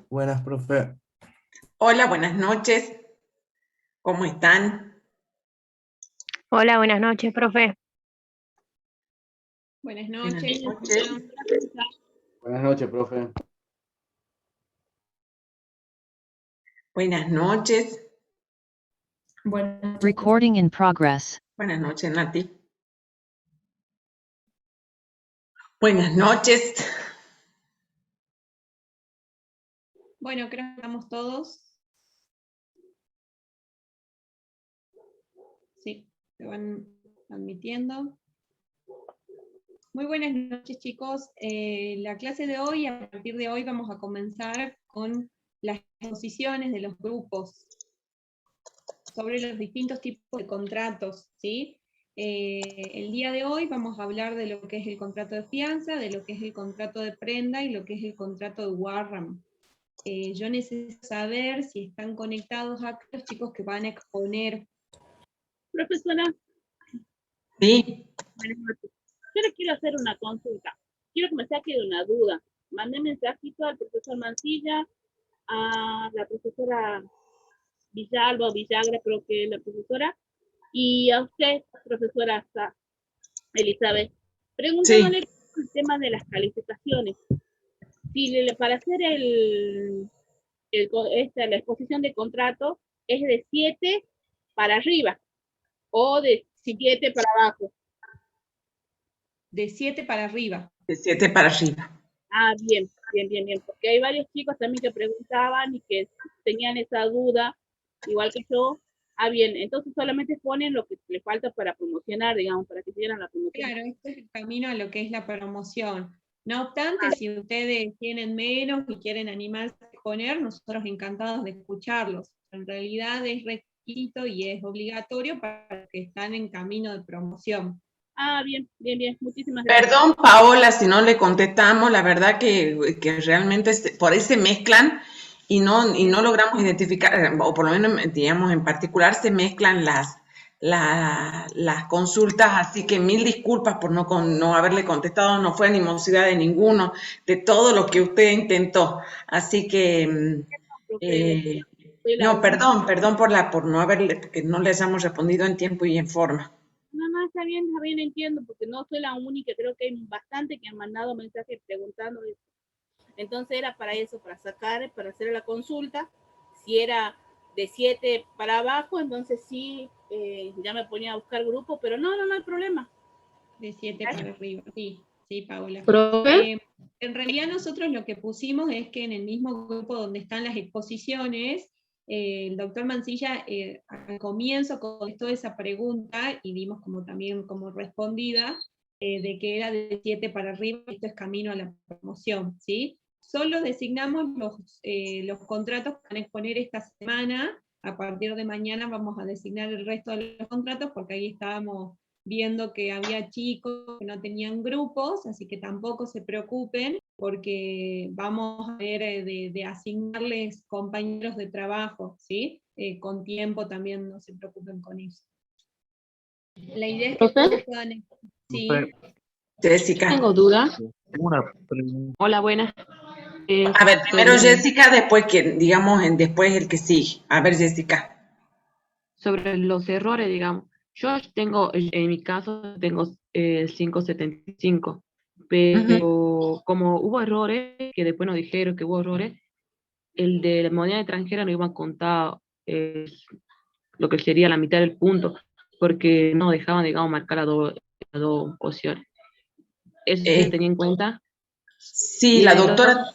Buenas, profe. Hola, buenas noches. ¿Cómo están? Hola, buenas noches, profe. Buenas Buenas noches, noches. Buenas noches, profe. Buenas noches. Recording in progress. Buenas noches, Nati. Buenas noches. Bueno, creo que estamos todos. Sí, se van admitiendo. Muy buenas noches, chicos. La clase de hoy, a partir de hoy, vamos a comenzar con las exposiciones de los grupos sobre los distintos tipos de contratos, ¿sí? El día de hoy vamos a hablar de lo que es el contrato de fianza, de lo que es el contrato de prenda y lo que es el contrato de Warram. Yo necesito saber si están conectados acá los chicos que van a exponer. Profesora, Sí, buenas noches. Yo le quiero hacer una consulta. Quiero que me saque de una duda. Mandé mensajito al profesor Mancilla, a la profesora Villalba o Villagra, creo que es la profesora, y a usted, profesora Elizabeth, preguntándole sí. el tema de las calificaciones. Si para hacer la exposición de contrato es de 7 para arriba o de Sí, 7 para abajo. de 7 para arriba. De 7 para arriba. Ah, bien, bien, bien, bien, porque hay varios chicos también que preguntaban y que tenían esa duda, igual que yo. Ah, bien, entonces solamente ponen lo que le falta para promocionar, digamos, para que siguieran la promoción. Claro, este es el camino a lo que es la promoción. No obstante, Ah, si ustedes tienen menos y quieren animarse a exponer, nosotros encantados de escucharlos. En realidad es requisito y es obligatorio para los que están en camino de promoción. bien, bien, bien, muchísimas gracias. Perdón, Paola, si no le contestamos, la verdad que realmente por ahí se mezclan y no logramos identificar, o por lo menos, digamos, en particular se mezclan las consultas, así que mil disculpas por no haberle contestado, no fue animosidad de ninguno, de todo lo que usted intentó. Así que, Profe, eh, soy la no, única. por no haberle, porque no les hayamos respondido en tiempo y en forma. No, no, está bien, entiendo, porque no soy la única, creo que hay bastante que han mandado mensajes preguntando eso. Entonces era para eso, para sacar, para hacer la consulta. Si era de 7 para abajo, entonces sí, ya me ponía a buscar grupo, pero no, no, no hay problema. De 7 para arriba, sí, sí, Paola. ¿Profe? En realidad nosotros lo que pusimos es que en el mismo grupo donde están las exposiciones, el doctor Mancilla al comienzo contestó esa pregunta y dimos como también como respondida de que era de 7 para arriba, y esto es camino a la promoción, ¿sí? Solo designamos los contratos que van a exponer esta semana. A partir de mañana vamos a designar el resto de los contratos porque ahí estábamos viendo que había chicos que no tenían grupos, así que tampoco se preocupen, porque vamos a ver de asignarles compañeros de trabajo, ¿sí? Con tiempo también, no se preocupen con eso. La idea es que ¿Profe? todos puedan... Profe, Sí, Jessica. Tengo duda. tengo una pregunta. Hola, buenas. A ver, primero Sobre, Jessica, después después el que sigue. A ver, Jessica. sobre los errores, digamos. Yo tengo, en mi caso, tengo 5,75, Ujú. pero como hubo errores, que después nos dijeron que hubo errores, el de la moneda extranjera no iba a contar lo que sería la mitad del punto, porque no dejaban, digamos, marcar las dos opciones. Eso sí se Eh, tenía en cuenta. sí, Y en la el otro, doctora.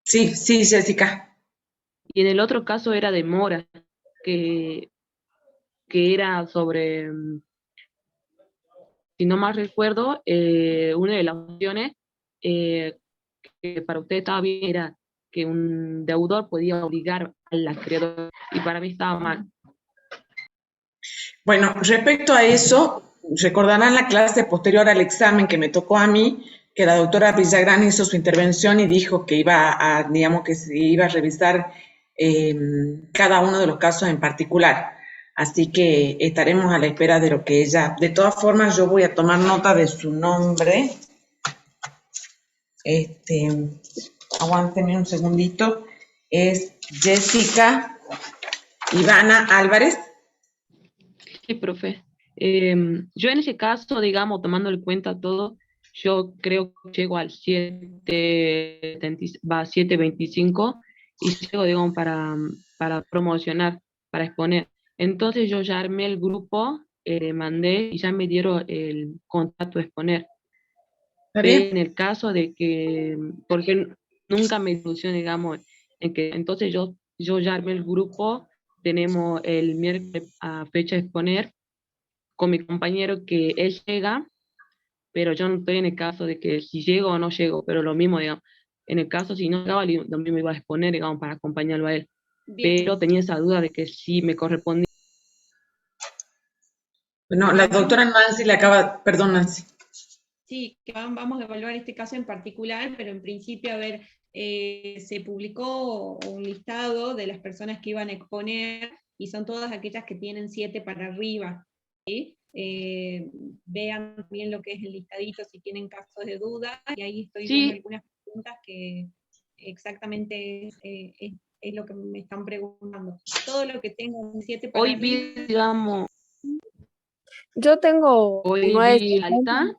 Sí, sí, Jessica. y en el otro caso era de mora, que, que era sobre, si no mal recuerdo, una de las opciones eh, que para usted estaba bien era que un deudor podía obligar al acreedor, y para mí estaba mal. Bueno, respecto a eso, recordarán la clase posterior al examen que me tocó a mí, que la doctora Villagrán hizo su intervención y dijo que digamos, que se iba a revisar eh, cada uno de los casos en particular. Así que estaremos a la espera de lo que ella. De todas formas, yo voy a tomar nota de su nombre. Este, aguántenme un segundito, es Jessica Ivana Álvarez. Sí, profe. Yo en ese caso, digamos, tomando en cuenta todo, yo creo que llego al 7.25 y llego, digamos, para promocionar, para exponer. Entonces yo ya armé el grupo, mandé y ya me dieron el contrato de exponer. ¿Está Pero bien? en el caso de que, porque nunca me ilusioné, digamos, en que entonces yo ya armé el grupo, tenemos el miércoles a fecha de exponer con mi compañero que él llega, pero yo no estoy en el caso de que si llego o no llego, pero lo mismo, digamos, en el caso si no llegaba, lo mismo iba a exponer, digamos, para acompañarlo a él, Bien, pero tenía esa duda de que sí me correspondía. Bueno, la bien, doctora Nancy le acaba, perdón Nancy. sí, que vamos a evaluar este caso en particular, pero en principio, a ver, se publicó un listado de las personas que iban a exponer y son todas aquellas que tienen 7 para arriba. ¿Sí? Vean también lo que es el listadito si tienen casos de duda, y ahí estoy viendo Sí, algunas preguntas que exactamente es lo que me están preguntando. Todo lo que tengan 7 para hoy vi, arriba, digamos, Yo tengo hoy vi la 9.50, lista.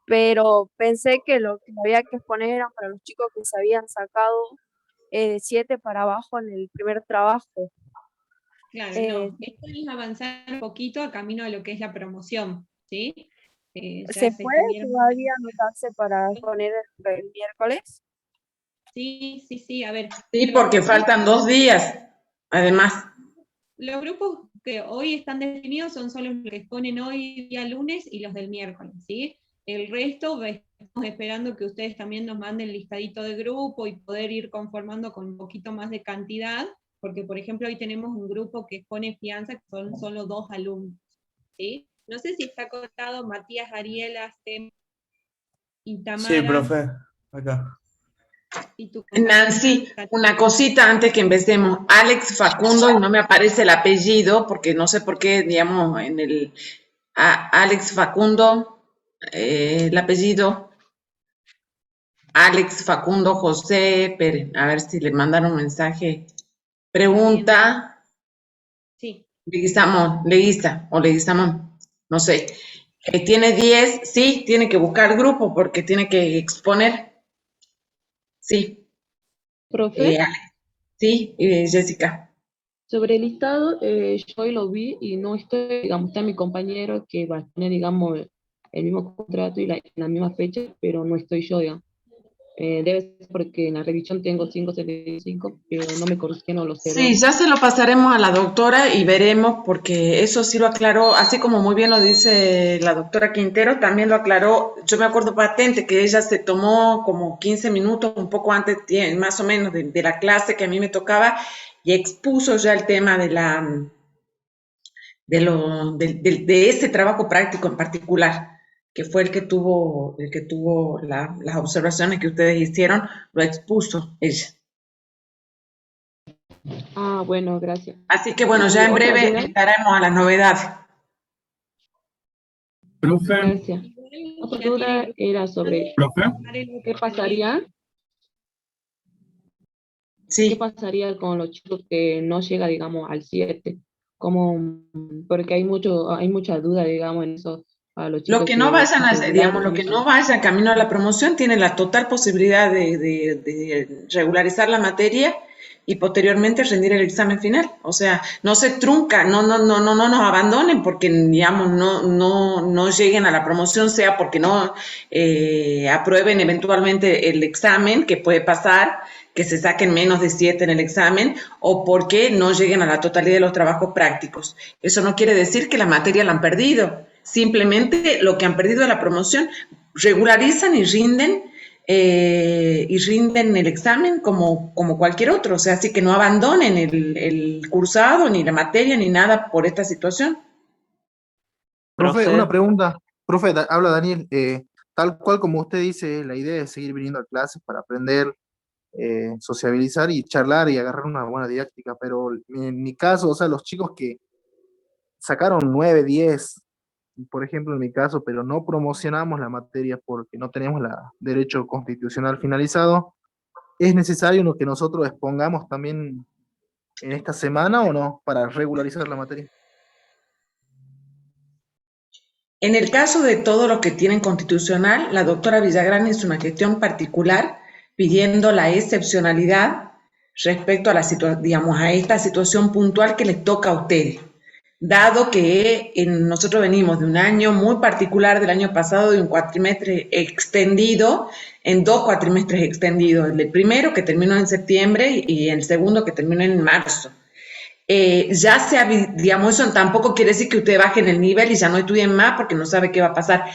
pero pensé que lo que había que exponer eran para los chicos que se habían sacado de 7 para abajo en el primer trabajo. claro, Eh, no. Esto es avanzar un poquito a camino a lo que es la promoción, ¿sí? Ya ¿Se se puede estuvieron. todavía anotarse para exponer el miércoles? Sí, sí, sí, a ver. Sí, porque faltan 2 días, además. Los grupos que hoy están definidos son solo los que exponen hoy día lunes y los del miércoles, ¿sí? El resto estamos esperando que ustedes también nos manden listadito de grupo y poder ir conformando con un poquito más de cantidad, porque por ejemplo hoy tenemos un grupo que expone fianza, que son solo 2 alumnos, ¿sí? No sé si está contado Matías, Ariela, Sem y Sí, Tamara profe. Acá. y tu compañera Nancy, Nancy. una cosita antes que empecemos. Alex Facundo, y no me aparece el apellido, porque no sé por qué, digamos, en el Alex Facundo, el apellido, Alex Facundo José Pérez. A ver si le mandaron un mensaje. Pregunta, Sí, Leguista o Leguizamón, no sé. Tiene 10, sí, tiene que buscar grupo porque tiene que exponer. Sí, Profe, sí, Jessica. sobre el listado, yo hoy lo vi y no estoy, digamos, está mi compañero que va a tener, digamos, el mismo contrato y la misma fecha, pero no estoy yo, digamos. Debe ser porque en la revisión tengo 5.75, pero no me corrigieron los Sí, errores. ya se lo pasaremos a la doctora y veremos, porque eso sí lo aclaró, así como muy bien lo dice la doctora Quintero, también lo aclaró. Yo me acuerdo patente que ella se tomó como 15 minutos, un poco antes, más o menos, de la clase que a mí me tocaba, y expuso ya el tema de ese trabajo práctico en particular, que fue el que tuvo las observaciones que ustedes hicieron, lo expuso ella. Ah, bueno, gracias. Así que bueno, ya Y en otra breve duda, estaremos a las novedades. Profe. gracias. igual Otra ya tiene duda grupo era sobre Profe. qué pasaría, qué Sí, pasaría con los chicos que no llega, digamos, al 7, como, porque hay mucha duda, digamos, en eso, a los los chicos que no vayan, irregulares digamos, que los no que no llegan. vayan camino a la promoción tienen la total posibilidad de regularizar la materia y posteriormente rendir el examen final. O sea, no se trunca, no nos abandonen porque, digamos, no lleguen a la promoción, sea porque no aprueben eventualmente el examen, que puede pasar, que se saquen menos de 7 en el examen, o porque no lleguen a la totalidad de los trabajos prácticos. Eso no quiere decir que la materia la han perdido. Simplemente lo que han perdido de la promoción, regularizan y rinden el examen como cualquier otro. O sea, así que no abandonen el cursado, ni la materia, ni nada por esta situación. Profe, una Profe, pregunta. Profe, habla Daniel. Tal cual como usted dice, la idea es seguir viniendo a clases para aprender, sociabilizar y charlar y agarrar una buena didáctica, pero en mi caso, o sea, los chicos que sacaron 9, 10, por ejemplo, en mi caso, pero no promocionamos la materia porque no tenemos el derecho constitucional finalizado, ¿es necesario lo que nosotros expongamos también en esta semana o no para regularizar la materia? En el caso de todo lo que tienen constitucional, la doctora Villagrán hizo una gestión particular pidiendo la excepcionalidad respecto a digamos, a esta situación puntual que les toca a ustedes. Dado que nosotros venimos de un año muy particular del año pasado, de un cuatrimestre extendido, en 2 cuatrimestres extendidos, el primero que terminó en septiembre y el segundo que terminó en marzo. Ya se digamos, eso tampoco quiere decir que ustedes bajen el nivel y ya no estudien más porque no sabe qué va a pasar.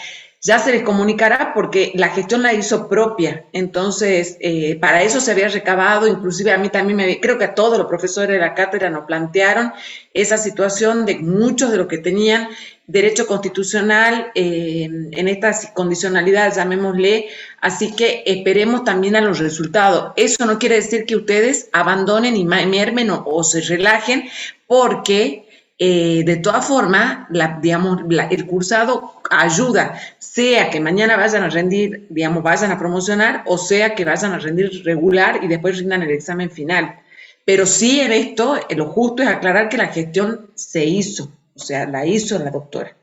Ya se les comunicará porque la gestión la hizo propia. Entonces, para eso se había recabado, inclusive a mí también, creo que a todos los profesores de la cátedra nos plantearon esa situación de muchos de los que tenían derecho constitucional en esta condicionalidad, llamémosle, así que esperemos también a los resultados. Eso no quiere decir que ustedes abandonen y mermen o se relajen, porque de todas formas, el cursado ayuda, sea que mañana vayan a rendir, digamos, vayan a promocionar, o sea que vayan a rendir regular y después rindan el examen final. Pero sí en esto, lo justo es aclarar que la gestión se hizo, o sea, la hizo la doctora.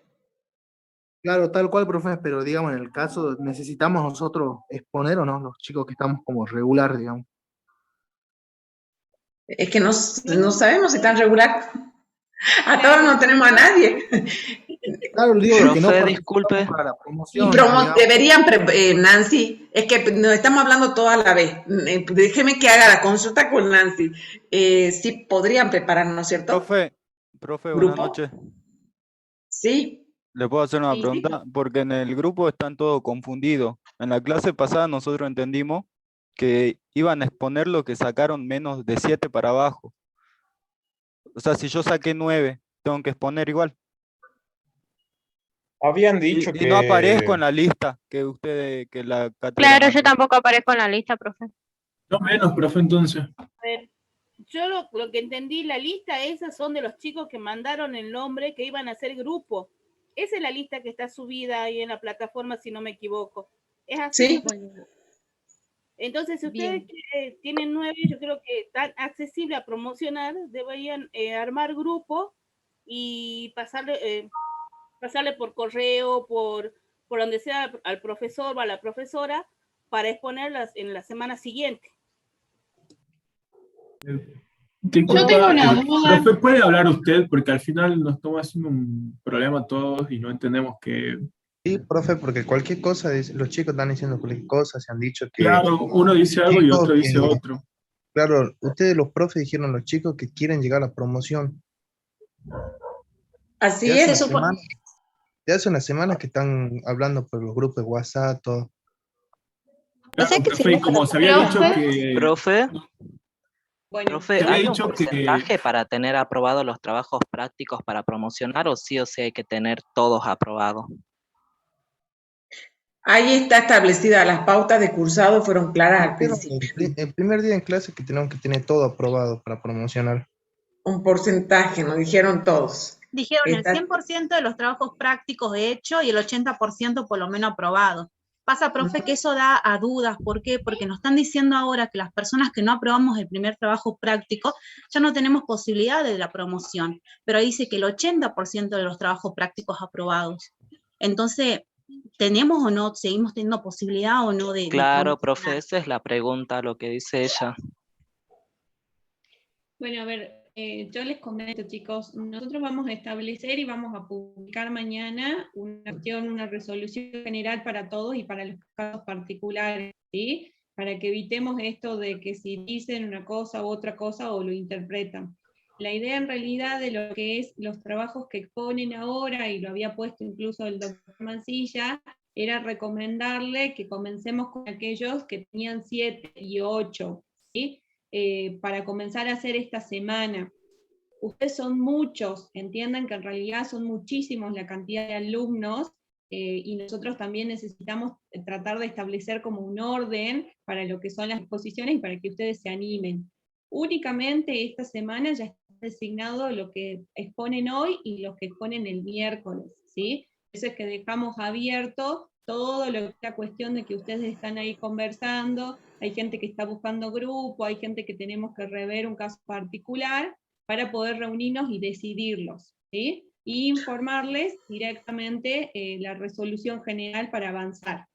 Claro, tal cual, profe, pero digamos, en el caso, ¿necesitamos nosotros exponer o no los chicos que estamos como regular, digamos? Es que no sabemos si están regular. Hasta ahora no tenemos a nadie. Claro, digo que no Profe, participamos disculpe. para la Y promoción, digamos. deberían, Nancy, es que nos estamos hablando toda la vez. Déjeme que haga la consulta con Nancy. Sí, podrían prepararnos, ¿no es cierto? Profe, buenas ¿Grupo? noches. Sí. ¿Le puedo hacer una Sí. pregunta? Porque en el grupo están todos confundidos. En la clase pasada nosotros entendimos que iban a exponer lo que sacaron menos de 7 para abajo. O sea, si yo saqué 9, tengo que exponer igual. Habían dicho Y no aparezco en que la lista que ustedes, que la cátedra Claro, yo mandó. tampoco aparezco en la lista, profe. No menos, profe, entonces. A ver, yo lo que entendí, la lista esas son de los chicos que mandaron el nombre que iban a hacer grupo. Esa es la lista que está subida ahí en la plataforma, si no me equivoco. Es así. Sí. Entonces, si ustedes tienen 9, yo creo que están accesibles a promocionar, deberían armar grupo y pasarle por correo, por donde sea al profesor o a la profesora para exponerlas en la semana siguiente. Disculpa, Yo tengo una duda. profe, ¿puede hablar usted? Porque al final nos estamos haciendo un problema todos y no entendemos que... Sí, profe, porque cualquier cosa, los chicos están diciendo cualquier cosa, se han dicho que... Claro, uno dice algo y chicos otro dice que- otro. Claro, ustedes los profes dijeron los chicos que quieren llegar a la promoción. Así Ya hace es. una semana- ya hace unas semanas que están hablando por los grupos de WhatsApp, todo. Claro, sea que profe, y como se había dicho Profe. que... Profe, Bueno, profe, Te había ¿hay un dicho que- porcentaje para tener aprobados los trabajos prácticos para promocionar o sí hay que tener todos aprobados? Ahí está establecida, las pautas de cursado fueron claras al Pero principio. el primer día en clase que tenemos que tener todo aprobado para promocionar. Un porcentaje, nos dijeron todos. Dijeron el Está- 100% de los trabajos prácticos hechos y el 80% por lo menos aprobado. Pasa, profe, que eso da a dudas. ¿Por qué? Porque nos están diciendo ahora que las personas que no aprobamos el primer trabajo práctico ya no tenemos posibilidad de la promoción. Pero ahí dice que el 80% de los trabajos prácticos aprobados. Entonces, ¿tenemos o no, seguimos teniendo posibilidad o no de Claro, promocionar? profe, esa es la pregunta, lo que dice ella. Bueno, a ver, yo les comento, chicos, nosotros vamos a establecer y vamos a publicar mañana una resolución general para todos y para los casos particulares, ¿sí? Para que evitemos esto de que si dicen una cosa u otra cosa o lo interpretan. La idea en realidad de lo que es los trabajos que exponen ahora, y lo había puesto incluso el doctor Mancilla, era recomendarle que comencemos con aquellos que tenían 7 y 8, ¿sí? Para comenzar a hacer esta semana. Ustedes son muchos, entiendan que en realidad son muchísimos la cantidad de alumnos, y nosotros también necesitamos tratar de establecer como un orden para lo que son las exposiciones y para que ustedes se animen. Únicamente esta semana ya está designado lo que exponen hoy y los que exponen el miércoles, ¿sí? eso es que dejamos abierto todo lo que es la cuestión de que ustedes están ahí conversando, hay gente que está buscando grupo, hay gente que tenemos que rever un caso particular para poder reunirnos y decidirlos, ¿sí? Y informarles directamente la resolución general para avanzar.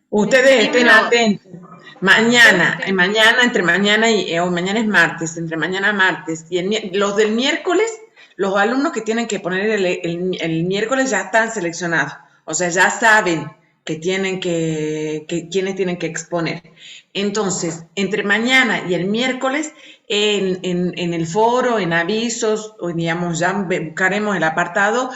Ustedes estén atentos. Mañana, entre mañana y hoy mañana es martes, entre mañana y martes, y los del miércoles, los alumnos que tienen que poner el miércoles ya están seleccionados. O sea, ya saben que tienen quiénes tienen que exponer. Entonces, entre mañana y el miércoles, en el foro, en avisos, o digamos, ya buscaremos el apartado.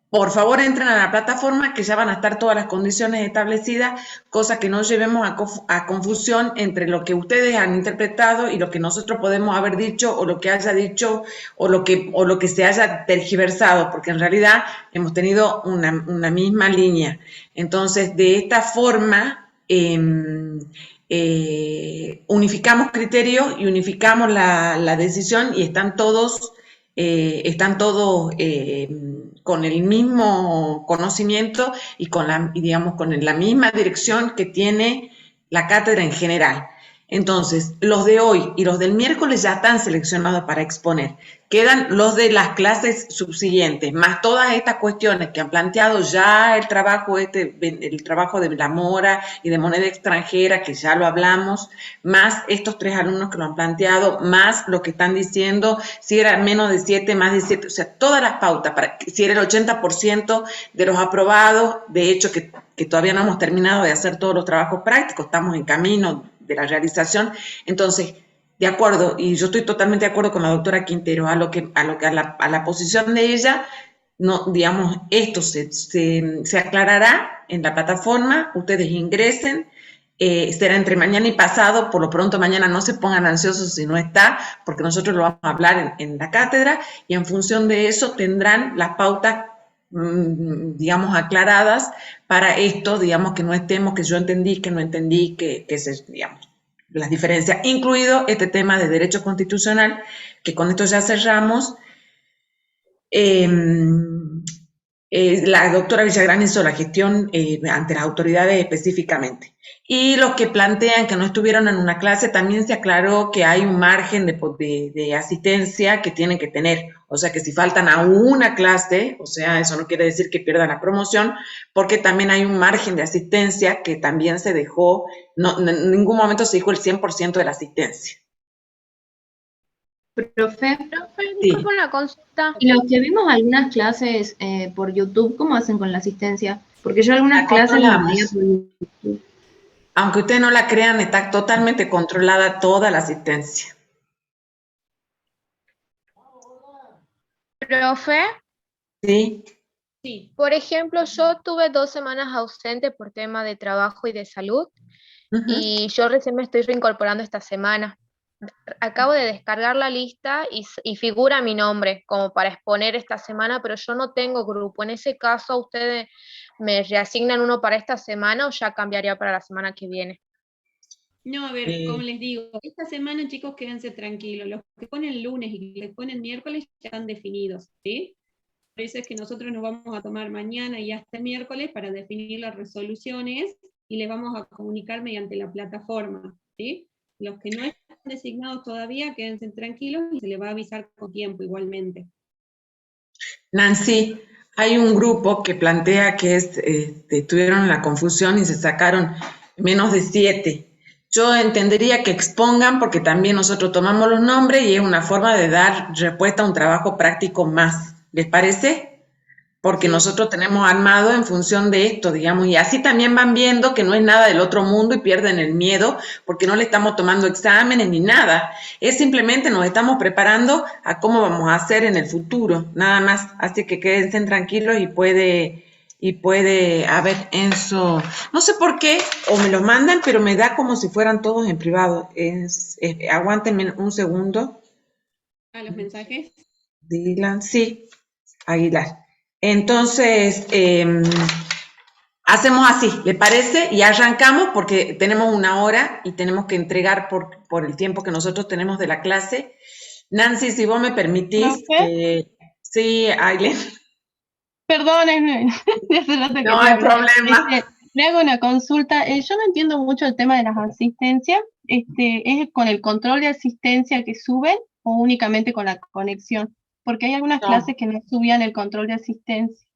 Por favor, entren a la plataforma que ya van a estar todas las condiciones establecidas, cosa que no llevemos a confusión entre lo que ustedes han interpretado y lo que nosotros podemos haber dicho, o lo que haya dicho, o lo que se haya tergiversado, porque en realidad hemos tenido una misma línea. Entonces, de esta forma, unificamos criterios y unificamos la decisión, y están todos con el mismo conocimiento y con la misma dirección que tiene la cátedra en general. Entonces, los de hoy y los del miércoles ya están seleccionados para exponer. Quedan los de las clases subsiguientes, más todas estas cuestiones que han planteado ya el trabajo de la mora y de moneda extranjera, que ya lo hablamos, más estos 3 alumnos que lo han planteado, más lo que están diciendo, si era menos de 7, más de 7, o sea, todas las pautas, si era el 80% de los aprobados, de hecho que todavía no hemos terminado de hacer todos los trabajos prácticos, estamos en camino de la realización. Entonces, de acuerdo, y yo estoy totalmente de acuerdo con la doctora Quintero, a la posición de ella, no, digamos, esto se aclarará en la plataforma, ustedes ingresen, será entre mañana y pasado, por lo pronto mañana no se pongan ansiosos si no está, porque nosotros lo vamos a hablar en la cátedra, y en función de eso tendrán las pautas, digamos, aclaradas para esto, digamos, que no estemos, que yo entendí, que no entendí, digamos, las diferencias, incluido este tema de derecho constitucional, que con esto ya cerramos. La doctora Villagrán hizo la gestión ante las autoridades específicamente. Y los que plantean que no estuvieron en una clase, también se aclaró que hay un margen de asistencia que tienen que tener. O sea, que si faltan a una clase, o sea, eso no quiere decir que pierdan la promoción, porque también hay un margen de asistencia que también se dejó, en ningún momento se dijo el 100% de la asistencia. Profe, Sí. Disculpa una consulta. y los que vimos algunas clases por YouTube, ¿cómo hacen con la asistencia? Porque yo algunas La clases las controlamos. veía por YouTube. Aunque ustedes no la crean, está totalmente controlada toda la asistencia. Profe, ¿Sí? Sí. por ejemplo, yo tuve 2 semanas ausente por tema de trabajo y de salud, y yo recién me estoy reincorporando esta semana. Acabo de descargar la lista y figura mi nombre como para exponer esta semana, pero yo no tengo grupo. En ese caso, ¿ustedes me reasignan uno para esta semana o ya cambiaría para la semana que viene? No, a ver, como les digo, esta semana, chicos, quédense tranquilos. Los que ponen lunes y los que ponen miércoles ya están definidos, ¿sí? Por eso es que nosotros nos vamos a tomar mañana y hasta el miércoles para definir las resoluciones y les vamos a comunicar mediante la plataforma, ¿sí? Los que no están designados todavía, quédense tranquilos y se les va a avisar con tiempo igualmente. Nancy, hay un grupo que plantea que tuvieron la confusión y se sacaron menos de 7. Yo entendería que expongan, porque también nosotros tomamos los nombres y es una forma de dar respuesta a un trabajo práctico más. ¿Les parece? Porque nosotros tenemos armado en función de esto, digamos, y así también van viendo que no es nada del otro mundo y pierden el miedo, porque no le estamos tomando exámenes ni nada. Es simplemente nos estamos preparando a cómo vamos a hacer en el futuro, nada más. Así que quédense tranquilos y puede, a ver, Enzo, no sé por qué, o me lo mandan, pero me da como si fueran todos en privado. Aguántenme un segundo. ¿A los mensajes? Dylan, sí, Aguilar. Entonces, hacemos así, ¿le parece? Y arrancamos porque tenemos 1 hora y tenemos que entregar por el tiempo que nosotros tenemos de la clase. Nancy, si vos me permitís. Sí, Aileen. Perdónenme, de hace rato que No hay hablo. problema. Le hago una consulta. Yo no entiendo mucho el tema de las asistencias. ¿Es con el control de asistencia que suben o únicamente con la conexión? Porque hay algunas No. clases que no subían el control de asistencia.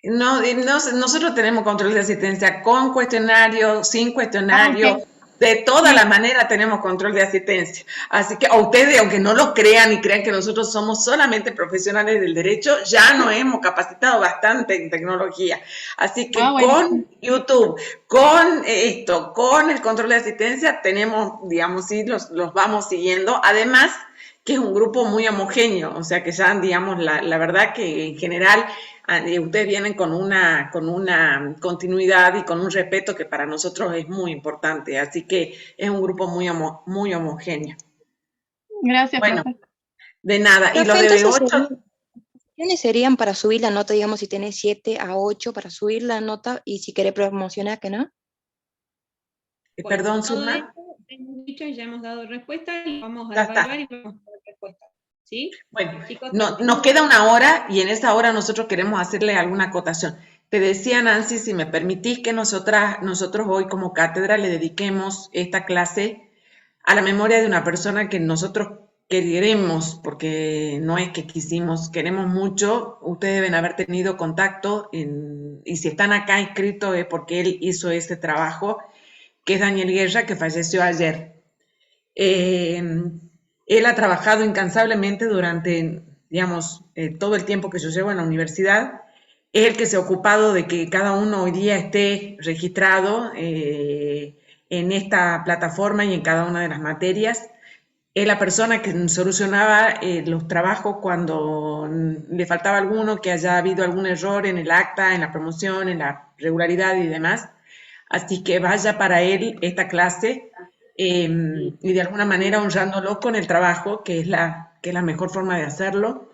No, nosotros tenemos control de asistencia con cuestionario, sin cuestionario, Ok. de todas las maneras tenemos control de asistencia. Así que a ustedes, aunque no lo crean y crean que nosotros somos solamente profesionales del derecho, ya nos hemos capacitado bastante en tecnología. Así que Bueno. con YouTube, con esto, con el control de asistencia, tenemos, digamos, sí, los vamos siguiendo. Además, que es un grupo muy homogéneo, o sea que ya, digamos, la verdad que en general ustedes vienen con una continuidad y con un respeto que para nosotros es muy importante, así que es un grupo muy homogéneo. Gracias, Bueno, profe. de nada. Y Profe, los de entonces B8, ¿quiénes serían para subir la nota, digamos, si tenés 7 a 8 para subir la nota y si querés promocionar, que no? Bueno, perdón, todo Zulma. esto hemos dicho y ya hemos dado respuesta y vamos a Ya está. evaluar y vamos a dar respuesta. ¿Sí? Bueno, Chicos, nos queda una hora y en esa hora nosotros queremos hacerle alguna acotación. Te decía, Nancy, si me permitís que nosotros hoy como cátedra le dediquemos esta clase a la memoria de una persona que nosotros queremos, porque no es que quisimos, queremos mucho. Ustedes deben haber tenido contacto y si están acá inscritos es porque él hizo ese trabajo, que es Daniel Guerra, que falleció ayer. Él ha trabajado incansablemente durante, digamos, todo el tiempo que yo llevo en la universidad. Es el que se ha ocupado de que cada uno hoy día esté registrado en esta plataforma y en cada una de las materias. Es la persona que solucionaba los trabajos cuando le faltaba alguno, que haya habido algún error en el acta, en la promoción, en la regularidad y demás. Así que vaya para él esta clase y de alguna manera honrándolo con el trabajo, que es la mejor forma de hacerlo.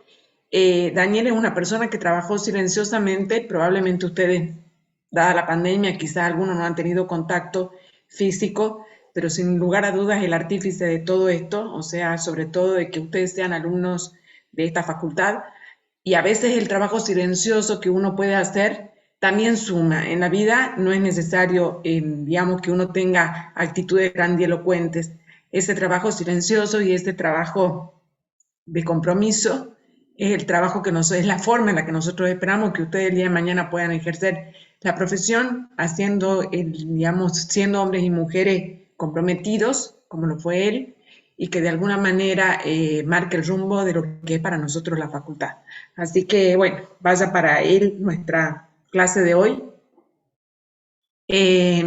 Daniel es una persona que trabajó silenciosamente, probablemente ustedes, dada la pandemia, quizás algunos no han tenido contacto físico, pero sin lugar a dudas el artífice de todo esto, o sea, sobre todo de que ustedes sean alumnos de esta facultad, y a veces el trabajo silencioso que uno puede hacer también suma. En la vida no es necesario, digamos, que uno tenga actitudes grandilocuentes. Ese trabajo silencioso y este trabajo de compromiso es el trabajo que es la forma en la que nosotros esperamos que ustedes el día de mañana puedan ejercer la profesión, digamos, siendo hombres y mujeres comprometidos, como lo fue él, y que de alguna manera marque el rumbo de lo que es para nosotros la facultad. Así que, bueno, vaya para él nuestra clase de hoy. Y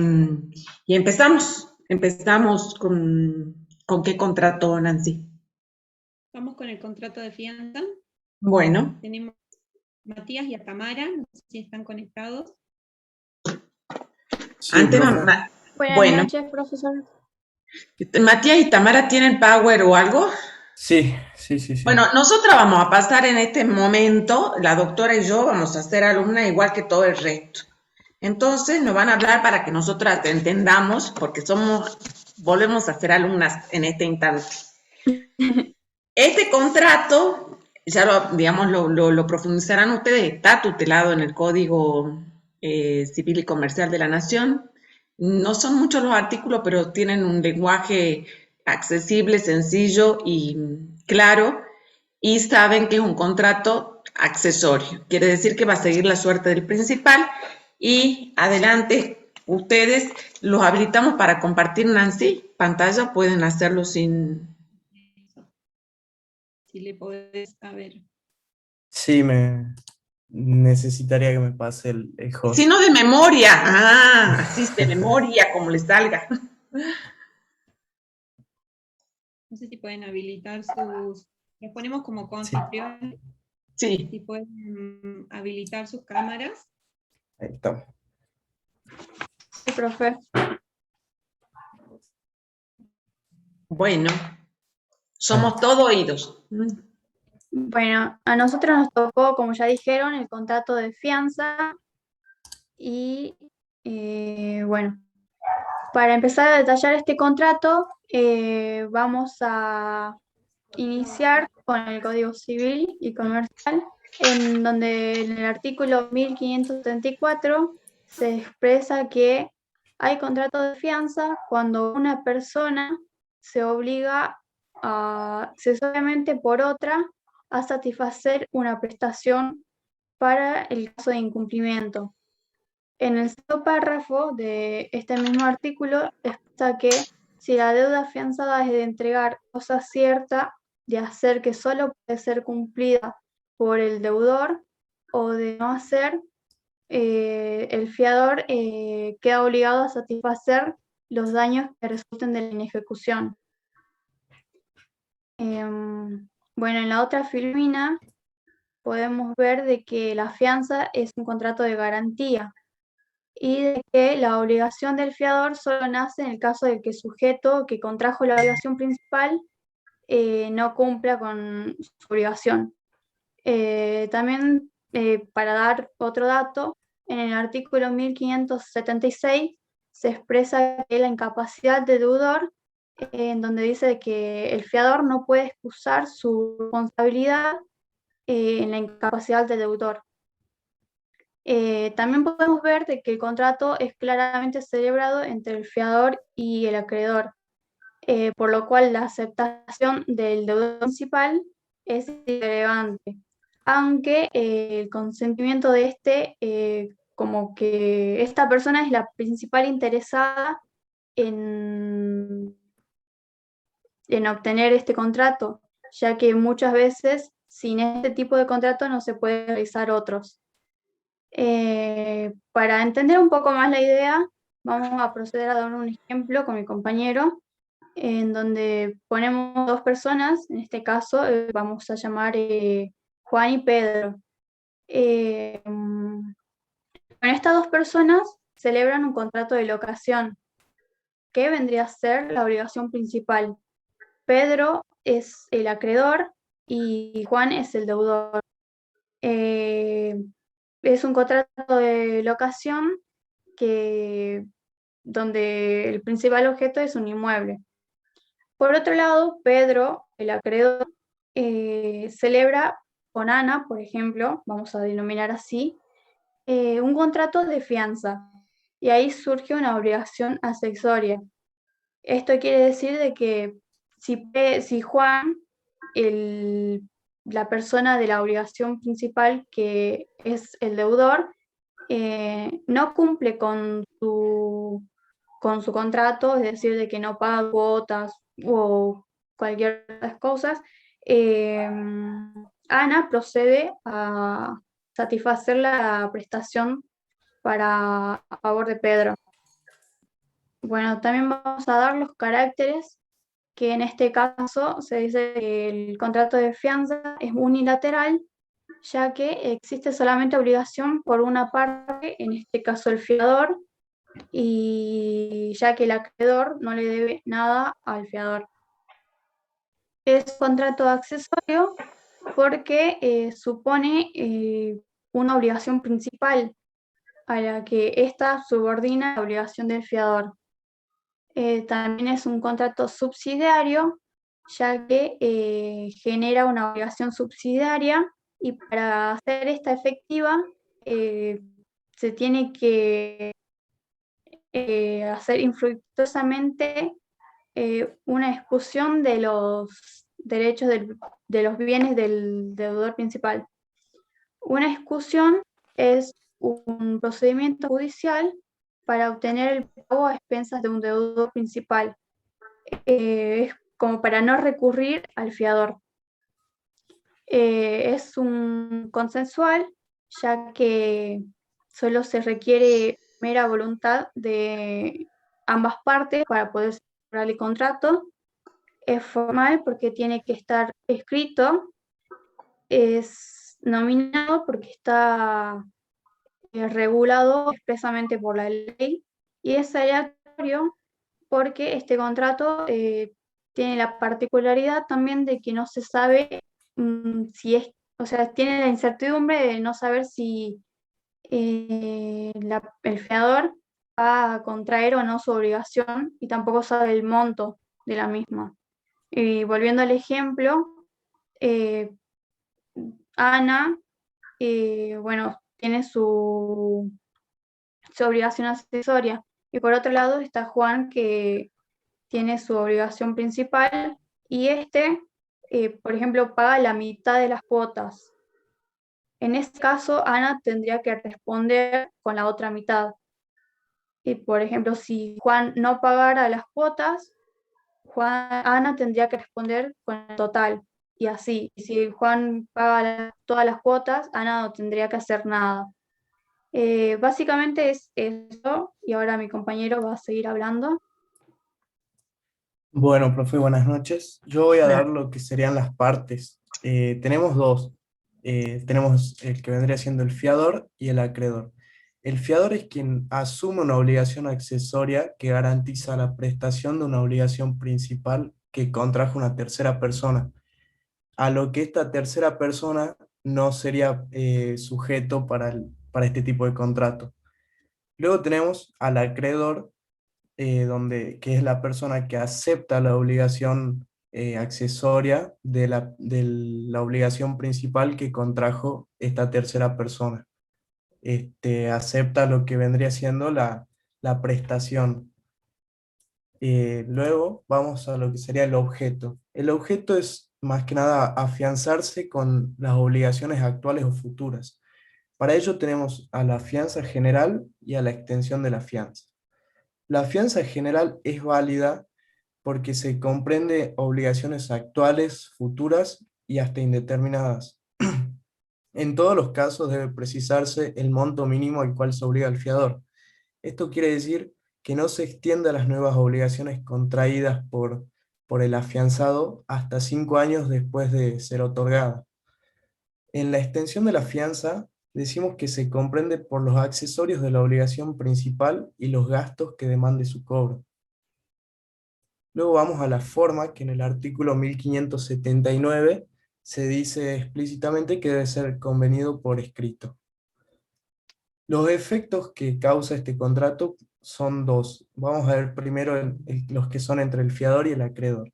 empezamos con qué contrato, Nancy. Vamos con el contrato de fianza. Bueno. Tenemos a Matías y a Tamara, no sé si están conectados. Sí, buenas noches, profesor. Matías y Tamara tienen Power o algo. Sí. Bueno, nosotras vamos a pasar en este momento, la doctora y yo vamos a ser alumnas igual que todo el resto. Entonces nos van a hablar para que nosotras entendamos, porque volvemos a ser alumnas en este instante. Este contrato, ya lo profundizarán ustedes, está tutelado en el Código Civil y Comercial de la Nación. No son muchos los artículos, pero tienen un lenguaje accesible, sencillo y claro, y saben que es un contrato accesorio. Quiere decir que va a seguir la suerte del principal y adelante, ustedes los habilitamos para compartir, Nancy, pantalla, pueden hacerlo sin... Si le podés, a ver. Sí, necesitaría que me pase el host. Si no de memoria, así de memoria, como les salga. No sé si pueden habilitar sus... Les ponemos como concentración. Sí. Si pueden habilitar sus cámaras. Ahí está. Sí, profe. Bueno, somos todos oídos. Bueno, a nosotros nos tocó, como ya dijeron, el contrato de fianza y bueno, para empezar a detallar este contrato vamos a iniciar con el Código Civil y Comercial en donde en el artículo 1574 se expresa que hay contrato de fianza cuando una persona se obliga accesoriamente por otra a satisfacer una prestación para el caso de incumplimiento. En el segundo párrafo de este mismo artículo expresa que si la deuda afianzada es de entregar cosa cierta, de hacer que solo puede ser cumplida por el deudor, o de no hacer, el fiador queda obligado a satisfacer los daños que resulten de la inejecución. Bueno, en la otra filmina podemos ver de que la fianza es un contrato de garantía y de que la obligación del fiador solo nace en el caso de que el sujeto que contrajo la obligación principal no cumpla con su obligación. También, para dar otro dato, en el artículo 1576 se expresa que la incapacidad de deudor, en donde dice que el fiador no puede excusar su responsabilidad en la incapacidad del deudor. También podemos ver de que el contrato es claramente celebrado entre el fiador y el acreedor, por lo cual la aceptación del deudor principal es irrelevante, aunque el consentimiento de como que esta persona es la principal interesada en obtener este contrato, ya que muchas veces sin este tipo de contrato no se puede realizar otros. Para entender un poco más la idea, vamos a proceder a dar un ejemplo con mi compañero, en donde ponemos dos personas, en este caso vamos a llamar Juan y Pedro. Estas dos personas celebran un contrato de locación, que vendría a ser la obligación principal. Pedro es el acreedor y Juan es el deudor. Es un contrato de locación donde el principal objeto es un inmueble. Por otro lado, Pedro, el acreedor, celebra con Ana, por ejemplo, vamos a denominar así, un contrato de fianza, y ahí surge una obligación accesoria. Esto quiere decir de que si Juan, la persona de la obligación principal, que es el deudor, no cumple con su contrato, es decir, de que no paga cuotas o cualquier otras cosas, Ana procede a satisfacer la prestación a favor de Pedro. Bueno, también vamos a dar los caracteres, que en este caso se dice que el contrato de fianza es unilateral, ya que existe solamente obligación por una parte, en este caso el fiador, y ya que el acreedor no le debe nada al fiador. Es contrato accesorio porque supone una obligación principal a la que ésta subordina la obligación del fiador. También es un contrato subsidiario, ya que genera una obligación subsidiaria, y para hacer esta efectiva se tiene que hacer infructuosamente una ejecución de los derechos de los bienes del deudor principal. Una ejecución es un procedimiento judicial para obtener el pago a expensas de un deudor principal, es como para no recurrir al fiador. Es un consensual, ya que solo se requiere mera voluntad de ambas partes para poder cerrar el contrato. Es formal porque tiene que estar escrito. Es nominado porque está regulado expresamente por la ley, y es aleatorio porque este contrato tiene la particularidad también de que no se sabe si es, o sea, tiene la incertidumbre de no saber si el fiador va a contraer o no su obligación, y tampoco sabe el monto de la misma. Y volviendo al ejemplo, Ana bueno, tiene su obligación accesoria. Y por otro lado está Juan, que tiene su obligación principal, y por ejemplo, paga la mitad de las cuotas. En este caso, Ana tendría que responder con la otra mitad. Y por ejemplo, si Juan no pagara las cuotas, Ana tendría que responder con el total. Y así, si Juan paga todas las cuotas, Ana no tendría que hacer nada. Básicamente es eso, y ahora mi compañero va a seguir hablando. Bueno, profe, buenas noches. Yo voy a dar lo que serían las partes. Tenemos dos. Tenemos el que vendría siendo el fiador y el acreedor. El fiador es quien asume una obligación accesoria que garantiza la prestación de una obligación principal que contrajo una tercera persona, a lo que esta tercera persona no sería sujeto para este tipo de contrato. Luego tenemos al acreedor, que es la persona que acepta la obligación accesoria de la obligación principal que contrajo esta tercera persona. Acepta lo que vendría siendo la prestación. Luego vamos a lo que sería el objeto. El objeto es más que nada afianzarse con las obligaciones actuales o futuras. Para ello tenemos a la fianza general y a la extensión de la fianza. La fianza general es válida porque se comprende obligaciones actuales, futuras y hasta indeterminadas. En todos los casos debe precisarse el monto mínimo al cual se obliga el fiador. Esto quiere decir que no se extienda las nuevas obligaciones contraídas por el afianzado hasta 5 años después de ser otorgada. En la extensión de la fianza, decimos que se comprende por los accesorios de la obligación principal y los gastos que demande su cobro. Luego vamos a la forma, que en el artículo 1579 se dice explícitamente que debe ser convenido por escrito. Los efectos que causa este contrato son dos. Vamos a ver primero los que son entre el fiador y el acreedor.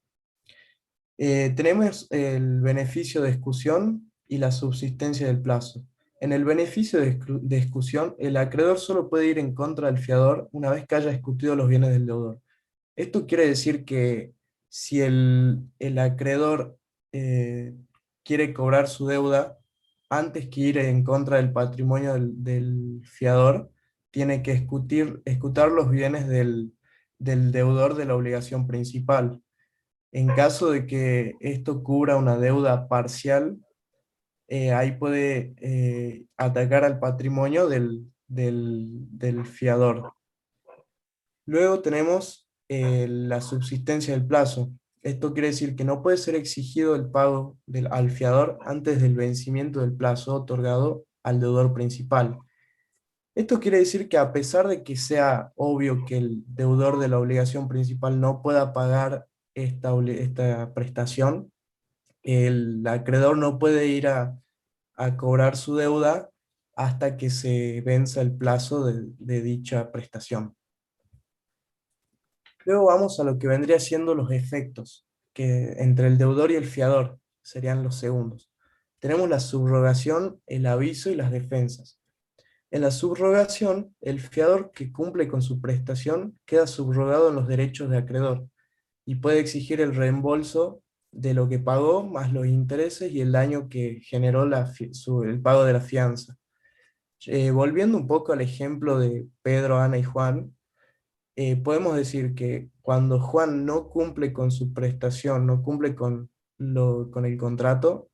Tenemos el beneficio de exclusión y la subsistencia del plazo. En el beneficio de exclusión, el acreedor solo puede ir en contra del fiador una vez que haya discutido los bienes del deudor. Esto quiere decir que si el acreedor quiere cobrar su deuda, antes que ir en contra del patrimonio del fiador, tiene que escutar los bienes del deudor de la obligación principal. En caso de que esto cubra una deuda parcial, ahí puede atacar al patrimonio del fiador. Luego tenemos la subsistencia del plazo. Esto quiere decir que no puede ser exigido el pago al fiador antes del vencimiento del plazo otorgado al deudor principal. Esto quiere decir que a pesar de que sea obvio que el deudor de la obligación principal no pueda pagar esta prestación, el acreedor no puede ir a cobrar su deuda hasta que se venza el plazo de dicha prestación. Luego vamos a lo que vendría siendo los efectos, que entre el deudor y el fiador serían los segundos. Tenemos la subrogación, el aviso y las defensas. En la subrogación, el fiador que cumple con su prestación queda subrogado en los derechos de acreedor y puede exigir el reembolso de lo que pagó, más los intereses y el daño que generó el pago de la fianza. Volviendo un poco al ejemplo de Pedro, Ana y Juan, podemos decir que cuando Juan no cumple con su prestación, no cumple con el contrato,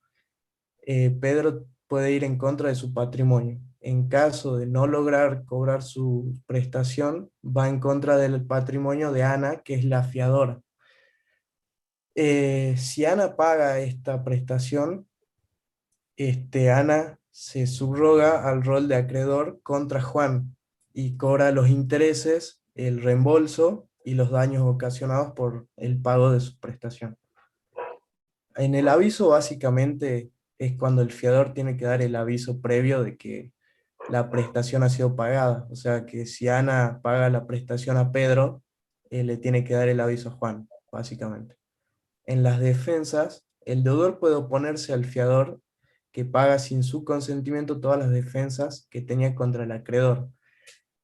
Pedro puede ir en contra de su patrimonio. En caso de no lograr cobrar su prestación, va en contra del patrimonio de Ana, que es la fiadora. Si Ana paga esta prestación, Ana se subroga al rol de acreedor contra Juan y cobra los intereses, el reembolso y los daños ocasionados por el pago de su prestación. En el aviso básicamente es cuando el fiador tiene que dar el aviso previo de que la prestación ha sido pagada. O sea que si Ana paga la prestación a Pedro, le tiene que dar el aviso a Juan, básicamente. En las defensas, el deudor puede oponerse al fiador que paga sin su consentimiento todas las defensas que tenía contra el acreedor.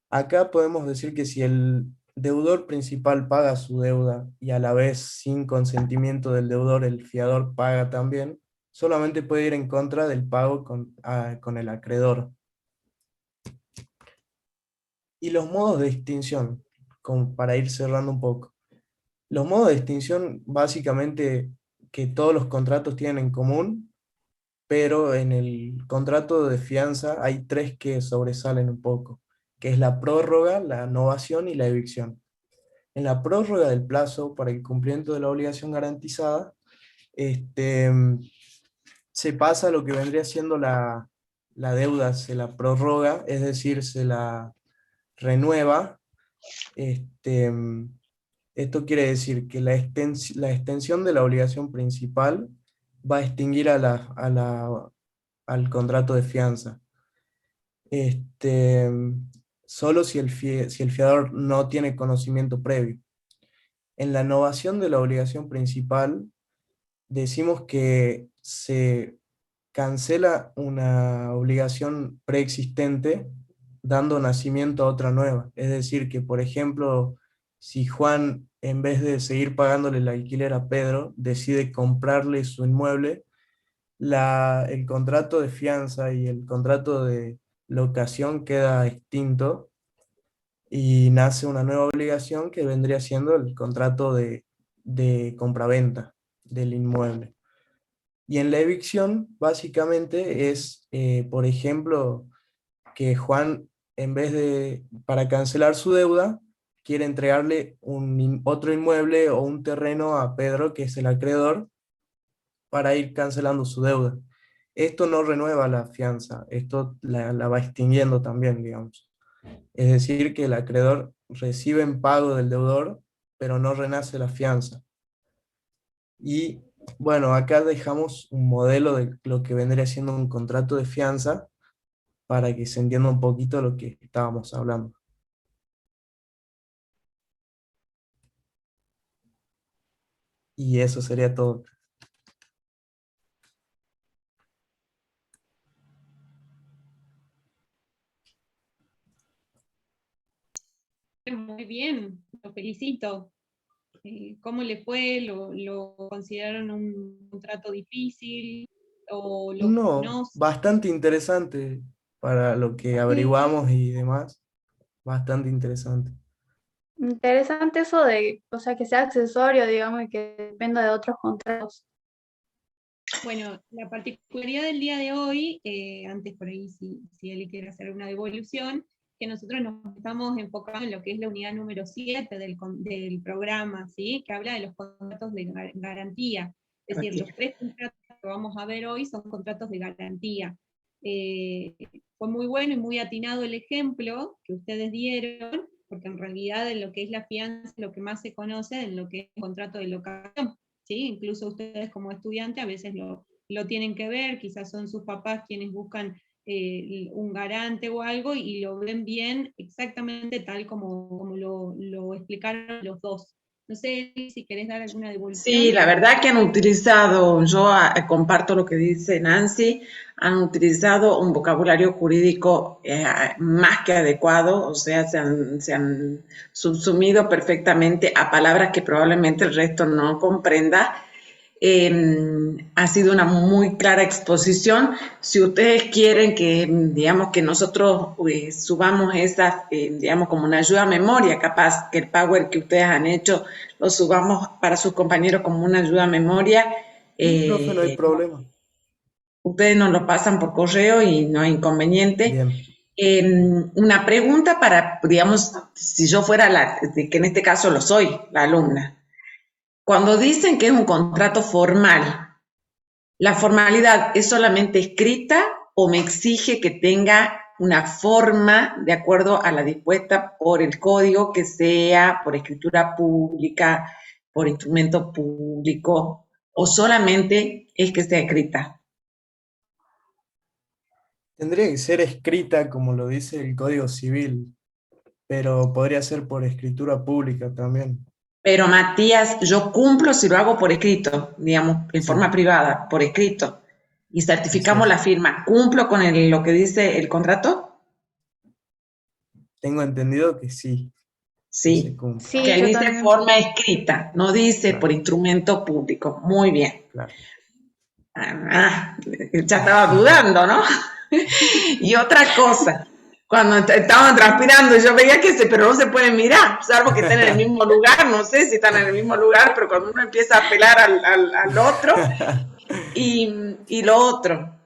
Acá podemos decir que si el deudor principal paga su deuda y a la vez sin consentimiento del deudor el fiador paga también, solamente puede ir en contra del pago con el acreedor. Y los modos de extinción, como para ir cerrando un poco. Los modos de extinción básicamente que todos los contratos tienen en común, pero en el contrato de fianza hay tres que sobresalen un poco, que es la prórroga, la novación y la evicción. En la prórroga del plazo para el cumplimiento de la obligación garantizada, se pasa lo que vendría siendo la deuda, se la prorroga, es decir, se la renueva. Esto quiere decir que la extensión de la obligación principal va a extinguir al contrato de fianza. Solo si el fiador no tiene conocimiento previo. En la novación de la obligación principal, decimos que se cancela una obligación preexistente dando nacimiento a otra nueva. Es decir, que por ejemplo, si Juan, en vez de seguir pagándole el alquiler a Pedro, decide comprarle su inmueble, el contrato de fianza y el contrato de locación queda extinto y nace una nueva obligación que vendría siendo el contrato de compraventa del inmueble. Y en la evicción, básicamente es, por ejemplo, que Juan, en vez de, para cancelar su deuda, quiere entregarle otro inmueble o un terreno a Pedro, que es el acreedor, para ir cancelando su deuda. Esto no renueva la fianza, esto la va extinguiendo también, digamos. Es decir, que el acreedor recibe en pago del deudor, pero no renace la fianza. Y bueno, acá dejamos un modelo de lo que vendría siendo un contrato de fianza, para que se entienda un poquito lo que estábamos hablando. Y eso sería todo. Muy bien, lo felicito. ¿Cómo le fue? ¿Lo consideraron un contrato difícil? ¿O lo No, conocen? bastante interesante para lo que averiguamos y demás. Bastante interesante. Interesante eso de, o sea, que sea accesorio, digamos, y que dependa de otros contratos. Bueno, la particularidad del día de hoy, antes por ahí si él quiere hacer una devolución, que nosotros nos estamos enfocando en lo que es la unidad número 7 del programa, ¿sí? Que habla de los contratos de garantía. Es decir, los 3 contratos que vamos a ver hoy son contratos de garantía. Fue muy bueno y muy atinado el ejemplo que ustedes dieron, porque en realidad en lo que es la fianza, lo que más se conoce en lo que es el contrato de locación. ¿Sí? Incluso ustedes como estudiantes a veces lo tienen que ver, quizás son sus papás quienes buscan un garante o algo y lo ven bien exactamente tal como lo explicaron los dos. No sé si querés dar alguna devolución. Sí, la verdad que han utilizado, yo comparto lo que dice Nancy, han utilizado un vocabulario jurídico más que adecuado, o sea, se han subsumido perfectamente a palabras que probablemente el resto no comprenda. Ha sido una muy clara exposición. Si ustedes quieren que, digamos, que nosotros subamos esa, digamos, como una ayuda a memoria, capaz que el Power que ustedes han hecho lo subamos para sus compañeros como una ayuda a memoria. Profe, no hay problema. Ustedes nos lo pasan por correo y no hay inconveniente. Una pregunta para, digamos, si yo fuera que en este caso lo soy, la alumna. Cuando dicen que es un contrato formal, ¿la formalidad es solamente escrita o me exige que tenga una forma de acuerdo a la dispuesta por el código, que sea por escritura pública, por instrumento público, o solamente es que sea escrita? Tendría que ser escrita como lo dice el Código Civil, pero podría ser por escritura pública también. Pero Matías, yo cumplo si lo hago por escrito, digamos, en forma privada, por escrito. y certificamos la firma. ¿Cumplo con lo que dice el contrato? Tengo entendido que sí. Sí, Se cumple. Sí, que yo dice también. forma escrita, no dice Claro. por instrumento público. Muy bien. Claro. Ya estaba dudando, ¿no? Y otra cosa, cuando estaban transpirando, yo veía pero no se pueden mirar, salvo que estén en el mismo lugar, no sé si están en el mismo lugar, pero cuando uno empieza a apelar al otro, y lo otro,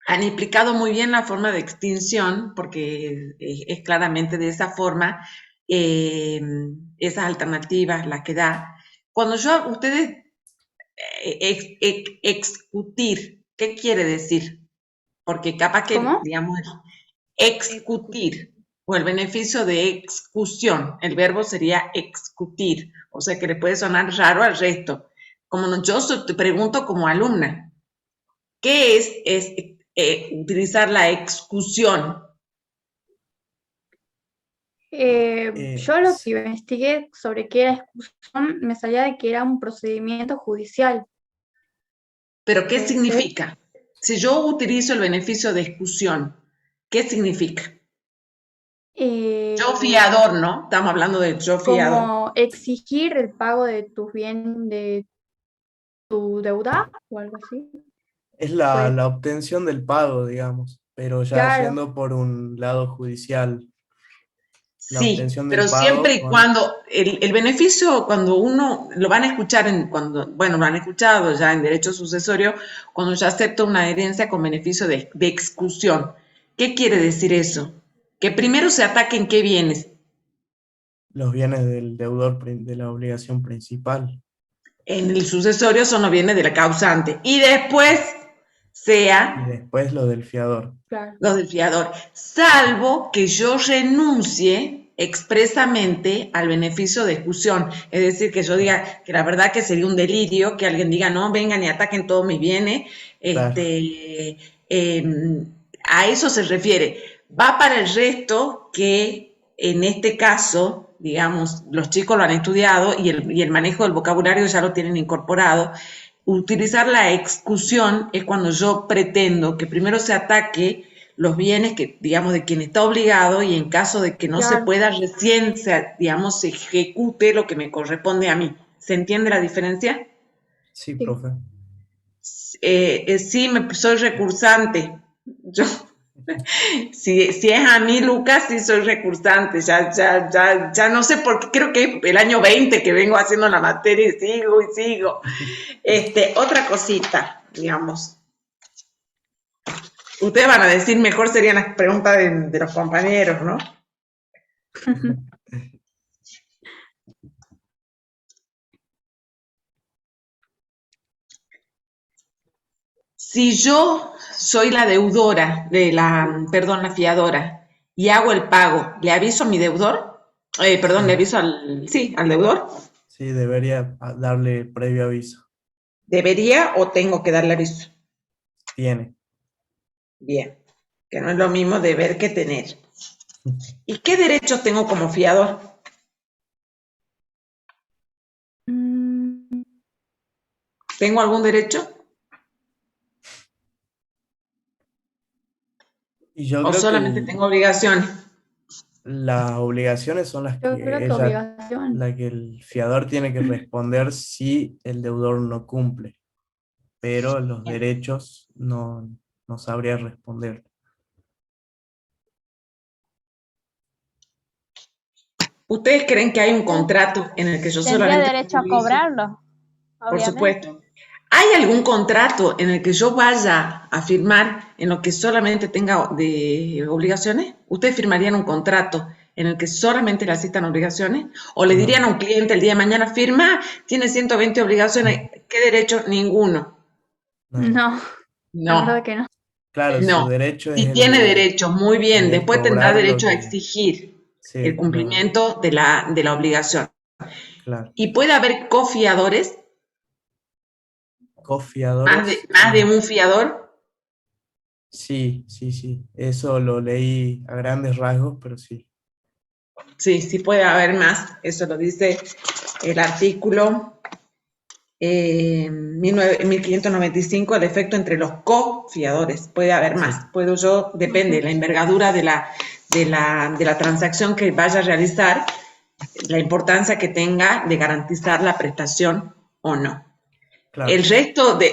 han explicado muy bien la forma de extinción, porque es claramente de esa forma, esas alternativas las que da. Cuando ustedes, excutir, ¿qué quiere decir? Porque capaz que, ¿Cómo? digamos, excutir, o el beneficio de excusión, el verbo sería excutir, o sea que le puede sonar raro al resto. Como yo te pregunto como alumna, ¿qué es utilizar la excusión? Yo lo que investigué sobre qué era excusión me salía de que era un procedimiento judicial. ¿Pero qué ¿Puede ser? significa? Si yo utilizo el beneficio de excusión, ¿qué significa? Yo fiador, ¿no? Estamos hablando de yo fiador. Como exigir el pago de tus bienes, de tu deuda o algo así. Es Pues, la obtención del pago, digamos, pero ya claro. yendo por un lado judicial. La Sí, obtención pero del pago siempre y cuando el beneficio, cuando uno lo van a escuchar bueno, lo han escuchado ya en derecho sucesorio, cuando ya acepta una herencia con beneficio de excusión. ¿Qué quiere decir eso? Que primero se ataquen qué bienes. los bienes del deudor de la obligación principal. En el sucesorio son los bienes de la causante. Y después Y después lo del fiador. Claro. los del fiador. Salvo que yo renuncie expresamente al beneficio de excusión. Es decir, que yo diga que la verdad que sería un delirio que alguien diga, no, vengan y ataquen todos mis bienes. Claro. A eso se refiere. Va para el resto que en este caso, digamos, los chicos lo han estudiado y el manejo del vocabulario ya lo tienen incorporado. Utilizar la excusión es cuando yo pretendo que primero se ataque los bienes que, digamos, de quien está obligado y en caso de que no se Claro. pueda, recién digamos, se ejecute lo que me corresponde a mí. ¿Se entiende la diferencia? Sí, profe. Sí, soy recursante. Yo, si es a mí, Lucas, sí soy recursante. Ya no sé por qué, creo que el año 20 que vengo haciendo la materia y sigo. Otra cosita, digamos. Ustedes van a decir, mejor serían las preguntas de los compañeros, ¿no? Si yo soy la deudora la fiadora, y hago el pago, ¿le aviso a mi deudor? Le aviso al deudor. Sí, debería darle previo aviso. ¿Debería o tengo que darle aviso? Tiene. Bien, que no es lo mismo deber que tener. ¿Y qué derechos tengo como fiador? ¿Tengo algún derecho? Y yo ¿O creo solamente que tengo obligaciones? las obligaciones son las Yo que creo que obligación. la que el fiador tiene que responder si el deudor no cumple, pero los derechos no sabría responder. ¿Ustedes creen que hay un contrato en el que yo Tendría solamente derecho a tengo aviso? cobrarlo, Por obviamente. supuesto. ¿Hay algún contrato en el que yo vaya a firmar en lo que solamente tenga de obligaciones? ¿Ustedes firmarían un contrato en el que solamente le asistan obligaciones? ¿O le dirían a un cliente el día de mañana, firma, tiene 120 obligaciones, ¿qué derecho? Ninguno. No, la verdad que no. Claro, No. su derecho es Si el tiene de- derechos, muy bien. el de Después tendrá cobrar lo derecho a que- exigir Sí, el cumplimiento de la obligación. claro. ¿Y puede haber cofiadores? Cofiadores. ¿Más de un fiador? Sí. Eso lo leí a grandes rasgos, pero sí. Sí, sí puede haber más. Eso lo dice el artículo 1595, el efecto entre los cofiadores. Puede haber más. Puedo yo, depende de la envergadura de la transacción que vaya a realizar, la importancia que tenga de garantizar la prestación o no. Claro. El resto de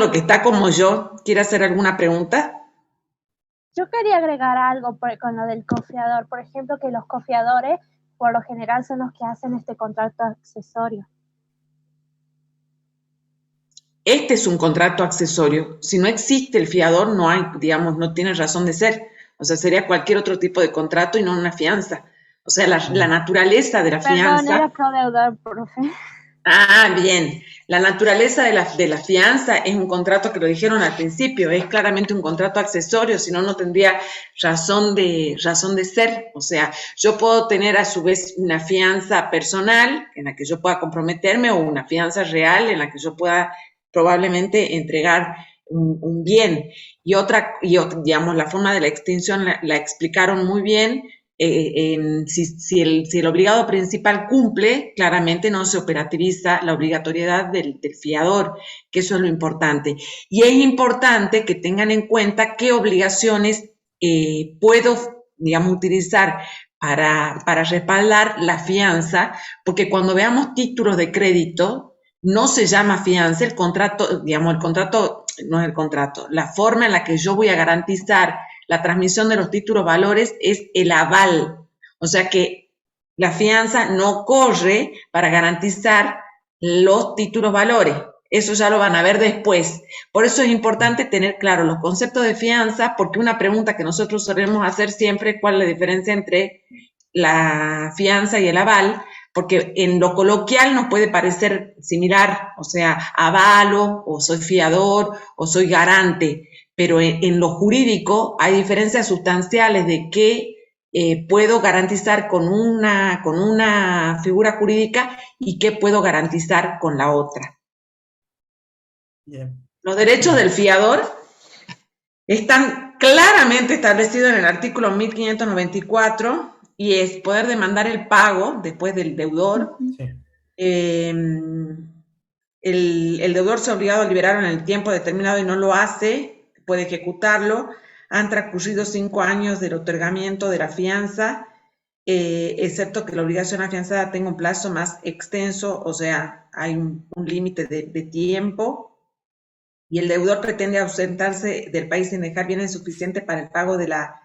lo que está como yo, ¿quiere hacer alguna pregunta? Yo quería agregar algo con lo del cofiador. Por ejemplo, que los cofiadores, por lo general, son los que hacen este contrato accesorio. Este es un contrato accesorio. Si no existe el fiador, no hay, digamos, no tiene razón de ser. O sea, sería cualquier otro tipo de contrato y no una fianza. O sea, la naturaleza de la fianza... Perdón, era proveedor, profe. Ah, bien. La naturaleza de la fianza es un contrato que lo dijeron al principio, es claramente un contrato accesorio, si no, no tendría razón de ser. O sea, yo puedo tener a su vez una fianza personal en la que yo pueda comprometerme o una fianza real en la que yo pueda probablemente entregar un bien. Y digamos, la forma de la extinción la explicaron muy bien. Si el obligado principal cumple, claramente no se operativiza la obligatoriedad del fiador, que eso es lo importante. Y es importante que tengan en cuenta qué obligaciones puedo, digamos, utilizar para respaldar la fianza, porque cuando veamos títulos de crédito, no se llama fianza, el contrato, digamos, el contrato no es el contrato, la forma en la que yo voy a garantizar la transmisión de los títulos valores es el aval. O sea que la fianza no corre para garantizar los títulos valores. Eso ya lo van a ver después. Por eso es importante tener claro los conceptos de fianza, porque una pregunta que nosotros solemos hacer siempre es cuál es la diferencia entre la fianza y el aval, porque en lo coloquial nos puede parecer similar, o sea, avalo, o soy fiador, o soy garante, pero en lo jurídico hay diferencias sustanciales de qué puedo garantizar con una figura jurídica y qué puedo garantizar con la otra. Bien. Los derechos del fiador están claramente establecidos en el artículo 1594 y es poder demandar el pago después del deudor. Sí. El deudor se ha obligado a liberarlo en el tiempo determinado y no lo hace, puede ejecutarlo. Han transcurrido 5 años del otorgamiento de la fianza, excepto que la obligación afianzada tenga un plazo más extenso, o sea, hay un límite de tiempo, y el deudor pretende ausentarse del país sin dejar bienes suficientes para el pago de la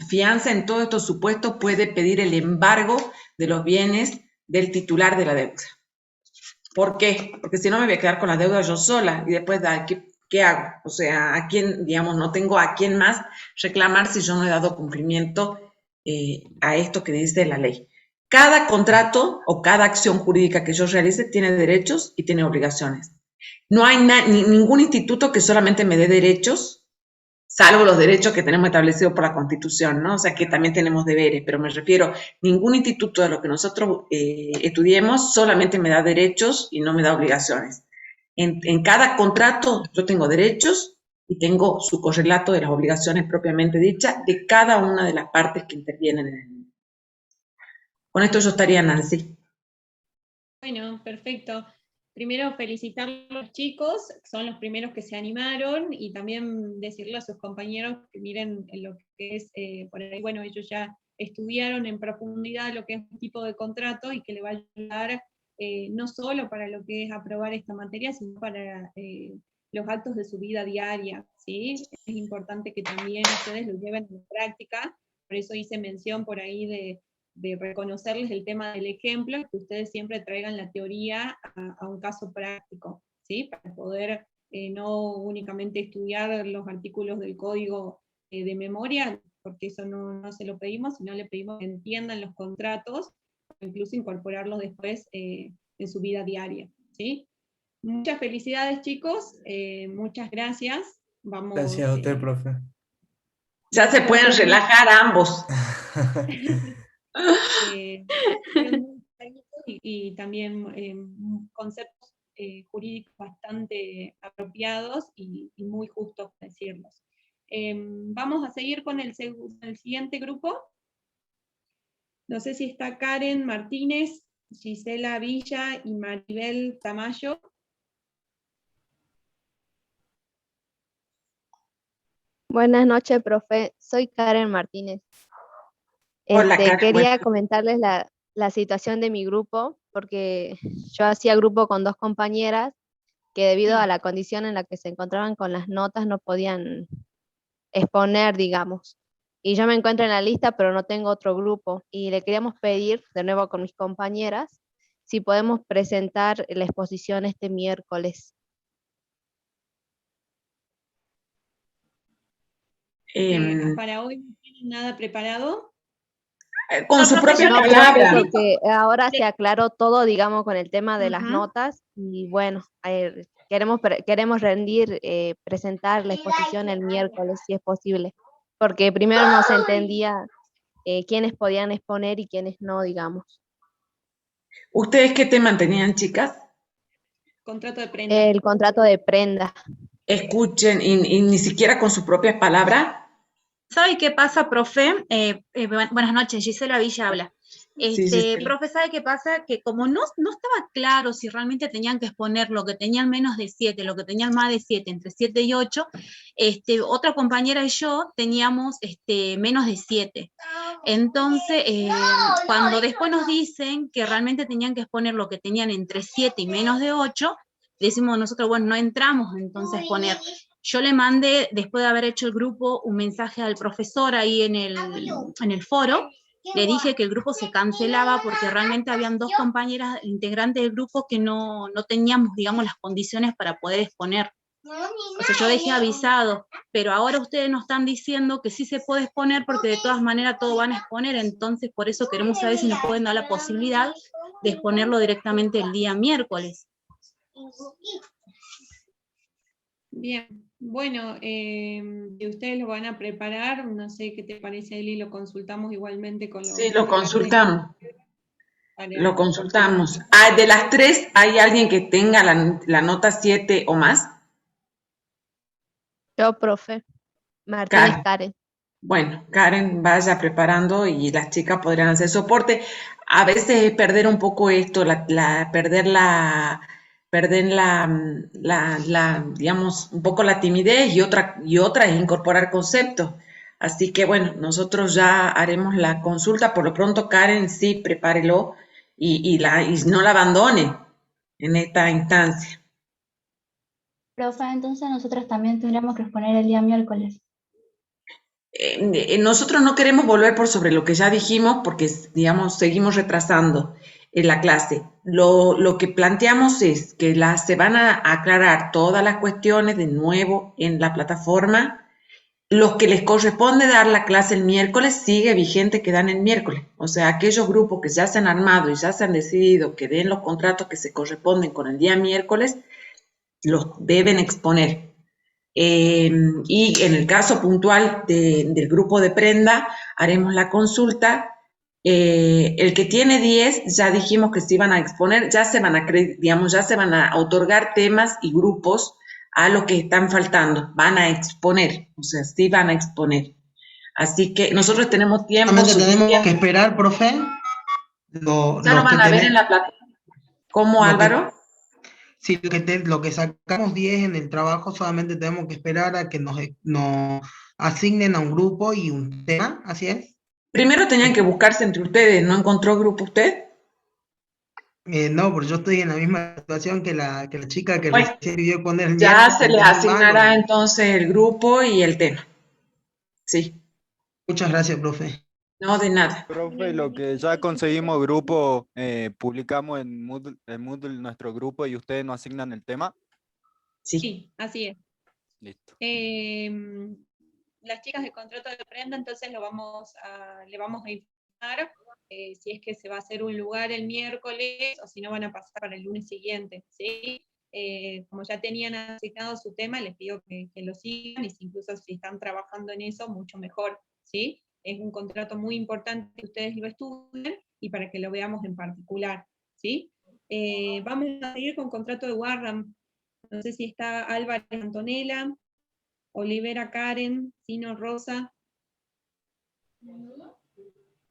fianza. En todos estos supuestos puede pedir el embargo de los bienes del titular de la deuda. ¿Por qué? Porque si no me voy a quedar con la deuda yo sola y después, ¿qué hago? O sea, ¿a quién, digamos, no tengo a quién más reclamar si yo no he dado cumplimiento a esto que dice la ley? Cada contrato o cada acción jurídica que yo realice tiene derechos y tiene obligaciones. No hay ningún instituto que solamente me dé derechos, salvo los derechos que tenemos establecidos por la Constitución, ¿no? O sea, que también tenemos deberes, pero me refiero, ningún instituto de lo que nosotros estudiemos solamente me da derechos y no me da obligaciones. En cada contrato yo tengo derechos y tengo su correlato de las obligaciones propiamente dichas de cada una de las partes que intervienen en él. Con esto yo estaría, Nancy. Bueno, perfecto. Primero felicitar a los chicos, son los primeros que se animaron, y también decirle a sus compañeros que miren en lo que es, por ahí, bueno, ellos ya estudiaron en profundidad lo que es un tipo de contrato y que le va a ayudar no solo para lo que es aprobar esta materia, sino para los actos de su vida diaria, ¿sí? Es importante que también ustedes lo lleven en práctica, por eso hice mención por ahí de reconocerles el tema del ejemplo, que ustedes siempre traigan la teoría a un caso práctico, ¿sí? Para poder no únicamente estudiar los artículos del código de memoria, porque eso no se lo pedimos, sino le pedimos que entiendan los contratos, incluso incorporarlos después en su vida diaria, ¿sí? Muchas felicidades, chicos, muchas gracias. Vamos, Gracias a usted, profe. Ya se pueden relajar ambos. Y también conceptos jurídicos bastante apropiados y muy justos decirlos. Vamos a seguir con el siguiente grupo. No sé si está Karen Martínez, Gisela Villa y Maribel Tamayo. Buenas noches, profe. Soy Karen Martínez. Hola, Karen. Quería comentarles la situación de mi grupo, porque yo hacía grupo con 2 compañeras que debido a la condición en la que se encontraban con las notas no podían exponer, digamos. Y yo me encuentro en la lista, pero no tengo otro grupo. Y le queríamos pedir, de nuevo con mis compañeras, si podemos presentar la exposición este miércoles. ¿Para hoy no tienen nada preparado? Con su propia No, palabra. porque ahora se aclaró todo, digamos, con el tema de las notas, y bueno, queremos rendir, presentar la exposición el miércoles, si es posible, porque primero no se entendía quiénes podían exponer y quiénes no, digamos. ¿Ustedes qué tema tenían, chicas? Contrato de prenda. El contrato de prenda. Escuchen, y ni siquiera con sus propias palabras. ¿Sabe qué pasa, profe? Buenas noches, Gisela Villa habla. Gisela. Profe, ¿sabe qué pasa? Que como no estaba claro si realmente tenían que exponer lo que tenían menos de 7, lo que tenían más de 7, entre 7 y 8, otra compañera y yo teníamos menos de 7. Entonces, cuando después nos dicen que realmente tenían que exponer lo que tenían entre 7 y menos de 8, decimos nosotros, bueno, no entramos entonces a exponer. Yo le mandé, después de haber hecho el grupo, un mensaje al profesor ahí en el foro. Le dije que el grupo se cancelaba porque realmente habían 2 compañeras integrantes del grupo que no teníamos, digamos, las condiciones para poder exponer. O sea, yo dejé avisado, pero ahora ustedes nos están diciendo que sí se puede exponer porque de todas maneras todos van a exponer, entonces por eso queremos saber si nos pueden dar la posibilidad de exponerlo directamente el día miércoles. Bien, bueno, si ustedes lo van a preparar, no sé qué te parece, Eli, lo consultamos igualmente con los... Sí, lo consultamos. Vale. Lo consultamos. De las 3, ¿hay alguien que tenga la nota 7 o más? Yo, profe. Martínez Karen. Bueno, Karen vaya preparando y las chicas podrían hacer soporte. A veces es perder un poco esto, perder digamos, un poco la timidez y otra es incorporar conceptos. Así que bueno, nosotros ya haremos la consulta. Por lo pronto, Karen, sí, prepárelo y no la abandone en esta instancia. Profe, entonces nosotros también tendríamos que exponer el día miércoles. Nosotros no queremos volver por sobre lo que ya dijimos porque, digamos, seguimos retrasando en la clase. Lo que planteamos es que se van a aclarar todas las cuestiones de nuevo en la plataforma. Los que les corresponde dar la clase el miércoles sigue vigente que dan el miércoles. O sea, aquellos grupos que ya se han armado y ya se han decidido que den los contratos que se corresponden con el día miércoles, los deben exponer. Y en el caso puntual del grupo de prenda, haremos la consulta. El que tiene 10, ya dijimos que se iban a exponer, ya se van a otorgar temas y grupos a los que están faltando, van a exponer, o sea, sí van a exponer. Así que nosotros tenemos tiempo. Tenemos que esperar, profe. Ya lo van a ver en la plataforma. ¿Cómo, Álvaro? Sí, lo que sacamos 10 en el trabajo solamente tenemos que esperar a que nos asignen a un grupo y un tema, ¿así es? Primero tenían que buscarse entre ustedes, ¿no encontró grupo usted? No, porque yo estoy en la misma situación que la chica que Bueno, recién pidió poner el ya miércoles, se les entendí mal, asignará entonces el grupo y el tema. Sí. Muchas gracias, profe. No, de nada. Profe, lo que ya conseguimos grupo, publicamos en Moodle nuestro grupo y ustedes nos asignan el tema. Sí, así es. Listo. Las chicas de contrato de prenda, entonces le vamos a informar si es que se va a hacer un lugar el miércoles o si no van a pasar para el lunes siguiente, ¿sí? Como ya tenían asignado su tema, les pido que lo sigan y incluso si están trabajando en eso, mucho mejor, ¿sí? Es un contrato muy importante que ustedes lo estudien y para que lo veamos en particular, ¿sí? Vamos a seguir con contrato de Warram. No sé si está Álvarez Antonella, Olivera Karen, Sino Rosa.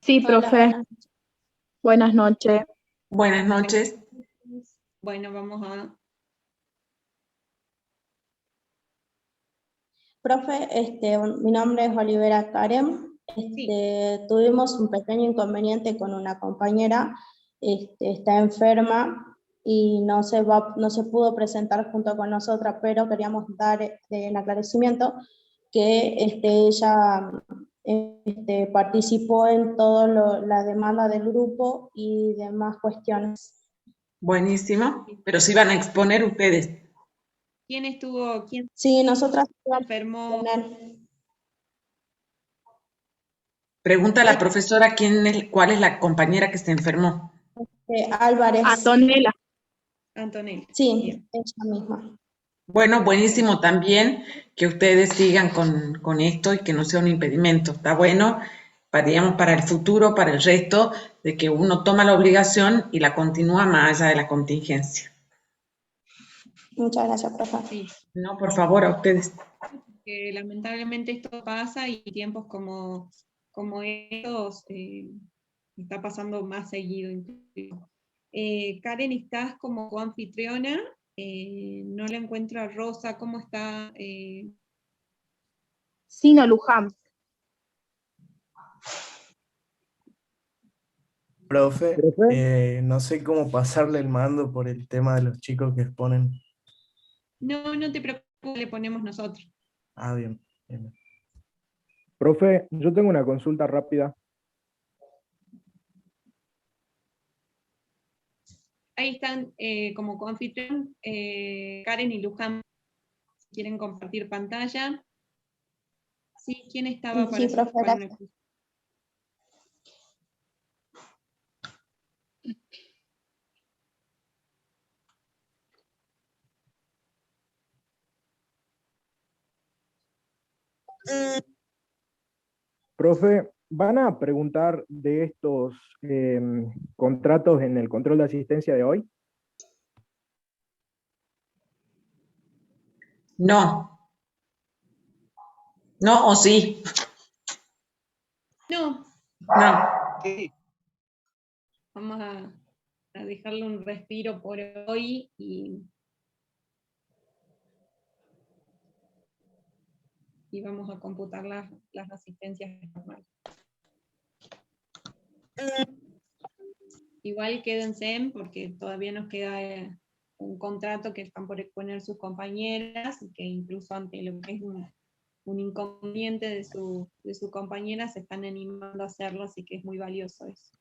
Sí, profe. Buenas noches. Buenas noches. Bueno, vamos a... Profe, mi nombre es Olivera Karen. Tuvimos un pequeño inconveniente con una compañera, está enferma y no se pudo presentar junto con nosotras, pero queríamos dar el aclarecimiento que ella participó en toda la demanda del grupo y demás cuestiones. Buenísimo, pero se iban a exponer ustedes. ¿Quién estuvo? Sí, nosotras enfermó. Pregunta a la profesora cuál es la compañera que se enfermó. Álvarez. Antonella. Antonella. Sí, ella misma. Bueno, buenísimo también que ustedes sigan con esto y que no sea un impedimento. Está bueno, digamos, para el futuro, para el resto, de que uno toma la obligación y la continúa más allá de la contingencia. Muchas gracias, profe. Sí. No, por favor, a ustedes. Que lamentablemente esto pasa y tiempos como estos está pasando más seguido. Karen, estás como coanfitriona. No la encuentro a Rosa. ¿Cómo está? Sino Luján. Profe, no sé cómo pasarle el mando por el tema de los chicos que exponen. No, no te preocupes, le ponemos nosotros. Ah, bien. Profe, yo tengo una consulta rápida. Ahí están como coanfitrión Karen y Luján. ¿Quieren compartir pantalla? Sí, ¿quién estaba para Sí, profe, para una... Profe, ¿van a preguntar de estos contratos en el control de asistencia de hoy? No. ¿No o sí? No. No. Sí. Vamos a dejarle un respiro por hoy y vamos a computar las asistencias normales. Igual quédense porque todavía nos queda un contrato que están por exponer sus compañeras y que incluso ante lo que es un inconveniente de su compañera se están animando a hacerlo, así que es muy valioso eso.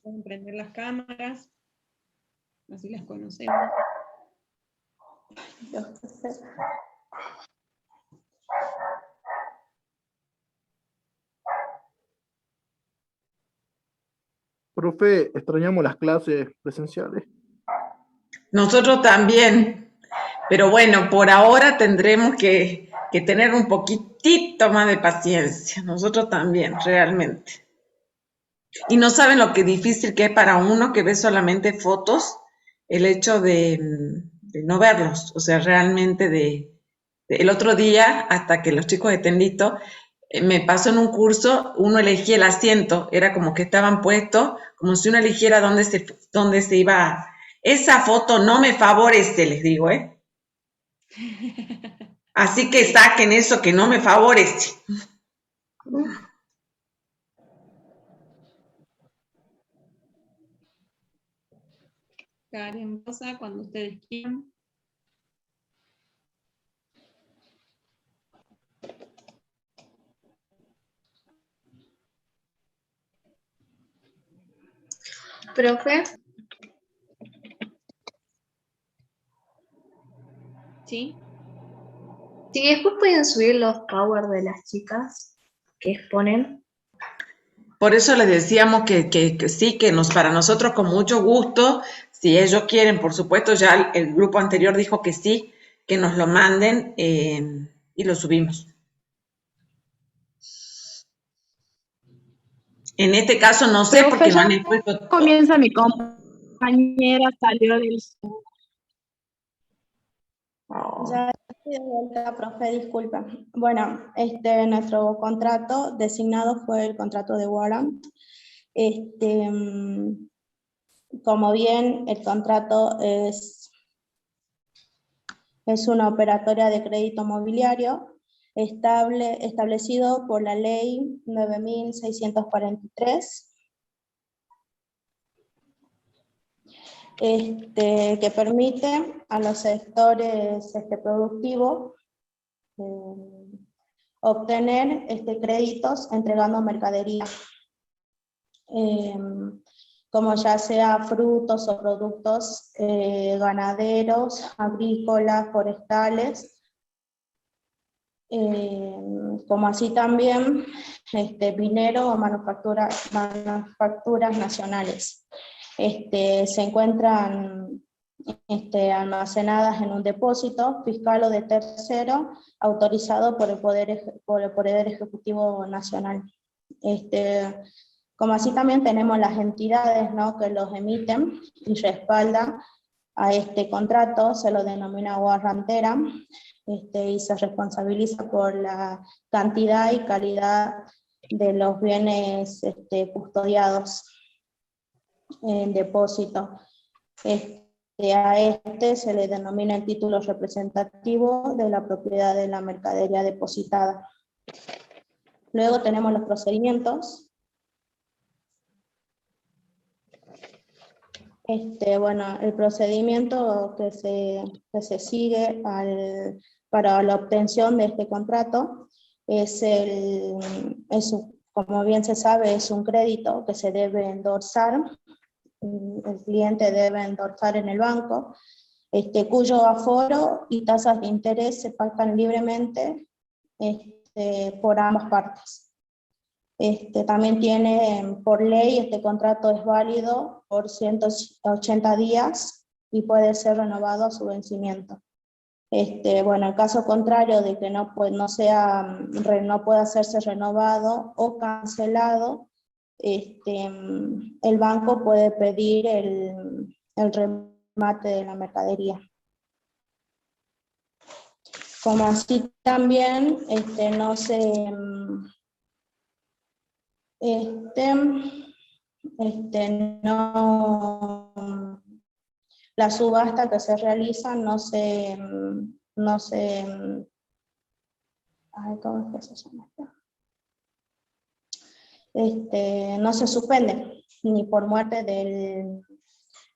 Pueden prender las cámaras, así las conocemos. Profe, extrañamos las clases presenciales. Nosotros también, pero bueno, por ahora tendremos que tener un poquitito más de paciencia, nosotros también, realmente. Y no saben lo que difícil que es para uno que ve solamente fotos, el hecho de no verlos, o sea, realmente el otro día, hasta que los chicos estén listos, me pasó en un curso, uno elegía el asiento, era como que estaban puestos, como si uno eligiera dónde se iba. Esa foto no me favorece, les digo, ¿eh? Así que saquen eso que no me favorece. Karen, Rosa, cuando ustedes quieran. Profe. ¿Sí? Sí, después pueden subir los power de las chicas que exponen. Por eso les decíamos que sí, que para nosotros con mucho gusto, si ellos quieren, por supuesto, ya el grupo anterior dijo que sí, que nos lo manden y lo subimos. En este caso no sé porque no han expuesto. Comienza mi compañera, salió del Zoom. Oh. Ya Sí, de vuelta, profe, disculpa. Bueno, nuestro contrato designado fue el contrato de warrant. Como bien, el contrato es una operatoria de crédito mobiliario establecido por la ley 9643, que permite a los sectores productivos obtener créditos entregando mercadería, como ya sea frutos o productos ganaderos, agrícolas, forestales, como así también minero o manufacturas nacionales. Se encuentran almacenadas en un depósito fiscal o de tercero autorizado por el Poder Ejecutivo Nacional. Como así también tenemos las entidades, ¿no?, que los emiten y respaldan a este contrato, se lo denomina guarrantera, y se responsabiliza por la cantidad y calidad de los bienes custodiados en depósito. A se le denomina el título representativo de la propiedad de la mercadería depositada. Luego tenemos los procedimientos. Bueno, el procedimiento que se sigue para la obtención de este contrato como bien se sabe, es un crédito que se debe endorsar. El cliente debe endorsar en el banco, cuyo aforo y tasas de interés se pactan libremente por ambas partes. También tiene, por ley, este contrato es válido por 180 días y puede ser renovado a su vencimiento. Bueno, en caso contrario de que no pueda hacerse renovado o cancelado, el banco puede pedir el remate de la mercadería. Como así también la subasta que se realiza no se suspende, ni por muerte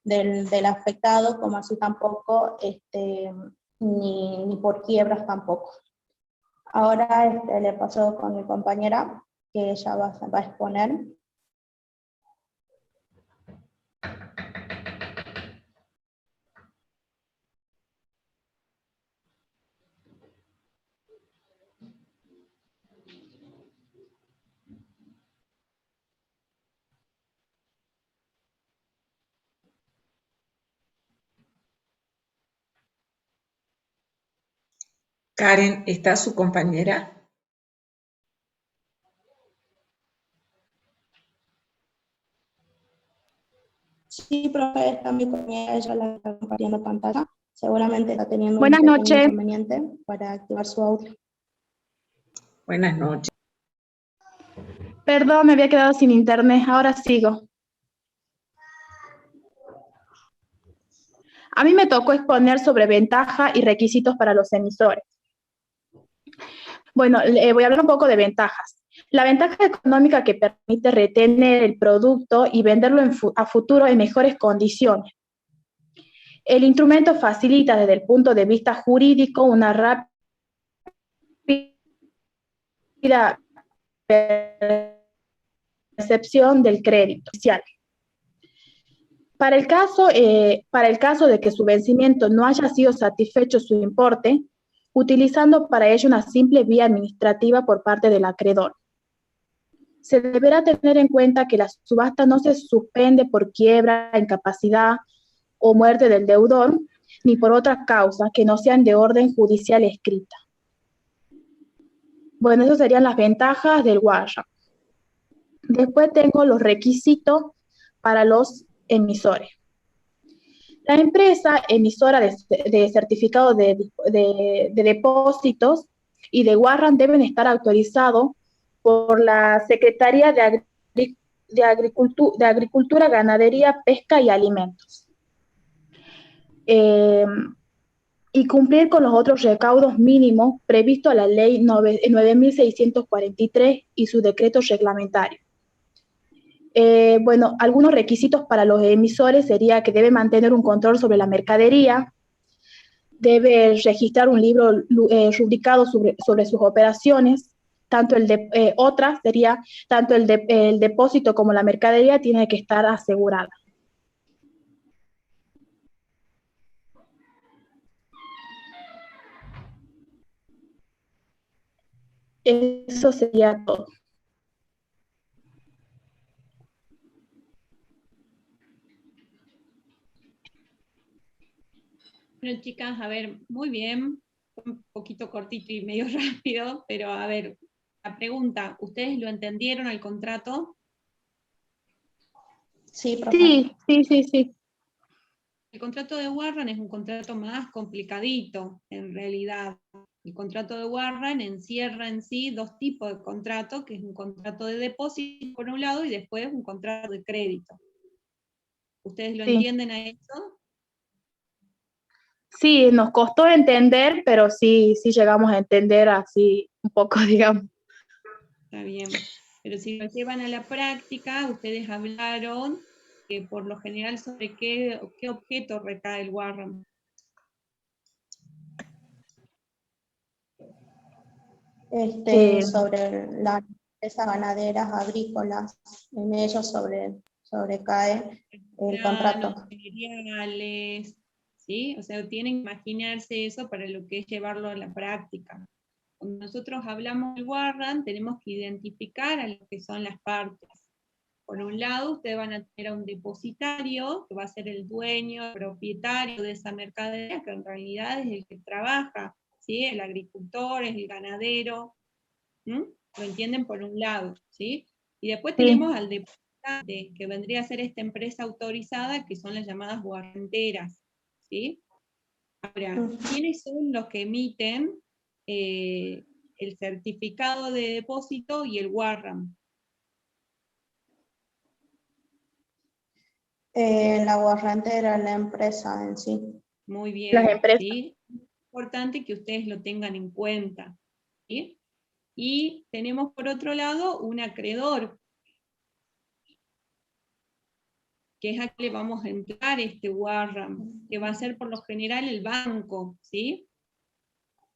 del afectado, como así tampoco, ni por quiebras tampoco. Ahora le paso con mi compañera, que ella va a exponer. Karen, ¿está su compañera? Sí, profe, está mi compañera, ella la está compartiendo pantalla. Seguramente está teniendo Buenas un pequeño noches. inconveniente para activar su audio. Buenas noches. Perdón, me había quedado sin internet, ahora sigo. A mí me tocó exponer sobre ventajas y requisitos para los emisores. Bueno, voy a hablar un poco de ventajas. La ventaja económica que permite retener el producto y venderlo a futuro en mejores condiciones. El instrumento facilita desde el punto de vista jurídico una rápida percepción del crédito social. Para el caso de que su vencimiento no haya sido satisfecho su importe, utilizando para ello una simple vía administrativa por parte del acreedor. Se deberá tener en cuenta que la subasta no se suspende por quiebra, incapacidad o muerte del deudor, ni por otras causas que no sean de orden judicial escrita. Bueno, esas serían las ventajas del warrant. Después tengo los requisitos para los emisores. La empresa emisora de certificados de depósitos y de warrant deben estar autorizados por la Secretaría de Agricultura, Ganadería, Pesca y Alimentos. Y cumplir con los otros recaudos mínimos previstos a la Ley 9.643 y su decreto reglamentario. Bueno, algunos requisitos para los emisores sería que debe mantener un control sobre la mercadería, debe registrar un libro rubricado sobre sus operaciones, tanto el depósito como la mercadería tiene que estar asegurada. Eso sería todo. Bueno, chicas, a ver, muy bien, un poquito cortito y medio rápido, pero a ver, la pregunta, ¿ustedes lo entendieron al contrato? Sí, profe. Sí. El contrato de Warrant es un contrato más complicadito, en realidad. El contrato de Warrant encierra en sí dos tipos de contrato, que es un contrato de depósito por un lado y después un contrato de crédito. ¿Ustedes lo entienden a eso? Sí, nos costó entender, pero sí llegamos a entender así un poco, digamos. Está bien. Pero si lo llevan a la práctica, ustedes hablaron que por lo general sobre qué objeto recae el Warrant. Sobre las empresas ganaderas, agrícolas, en ellos sobrecae el contrato. Cereales, ¿sí? O sea, tienen que imaginarse eso para lo que es llevarlo a la práctica. Cuando nosotros hablamos del Warrant, tenemos que identificar a lo que son las partes. Por un lado, ustedes van a tener a un depositario, que va a ser el dueño, el propietario de esa mercadería, que en realidad es el que trabaja, ¿sí? El agricultor, es el ganadero, ¿Mm? Lo entienden por un lado, ¿sí? Y después tenemos al depositante, que vendría a ser esta empresa autorizada, que son las llamadas guarrenteras, ¿sí? Ahora, ¿quiénes son los que emiten el certificado de depósito y el warrant? La guarrentera, la empresa en sí. Muy bien, Las empresas. ¿sí? Es importante que ustedes lo tengan en cuenta, ¿sí? Y tenemos por otro lado un acreedor, que es a que le vamos a entrar este warrant, que va a ser por lo general el banco, ¿sí?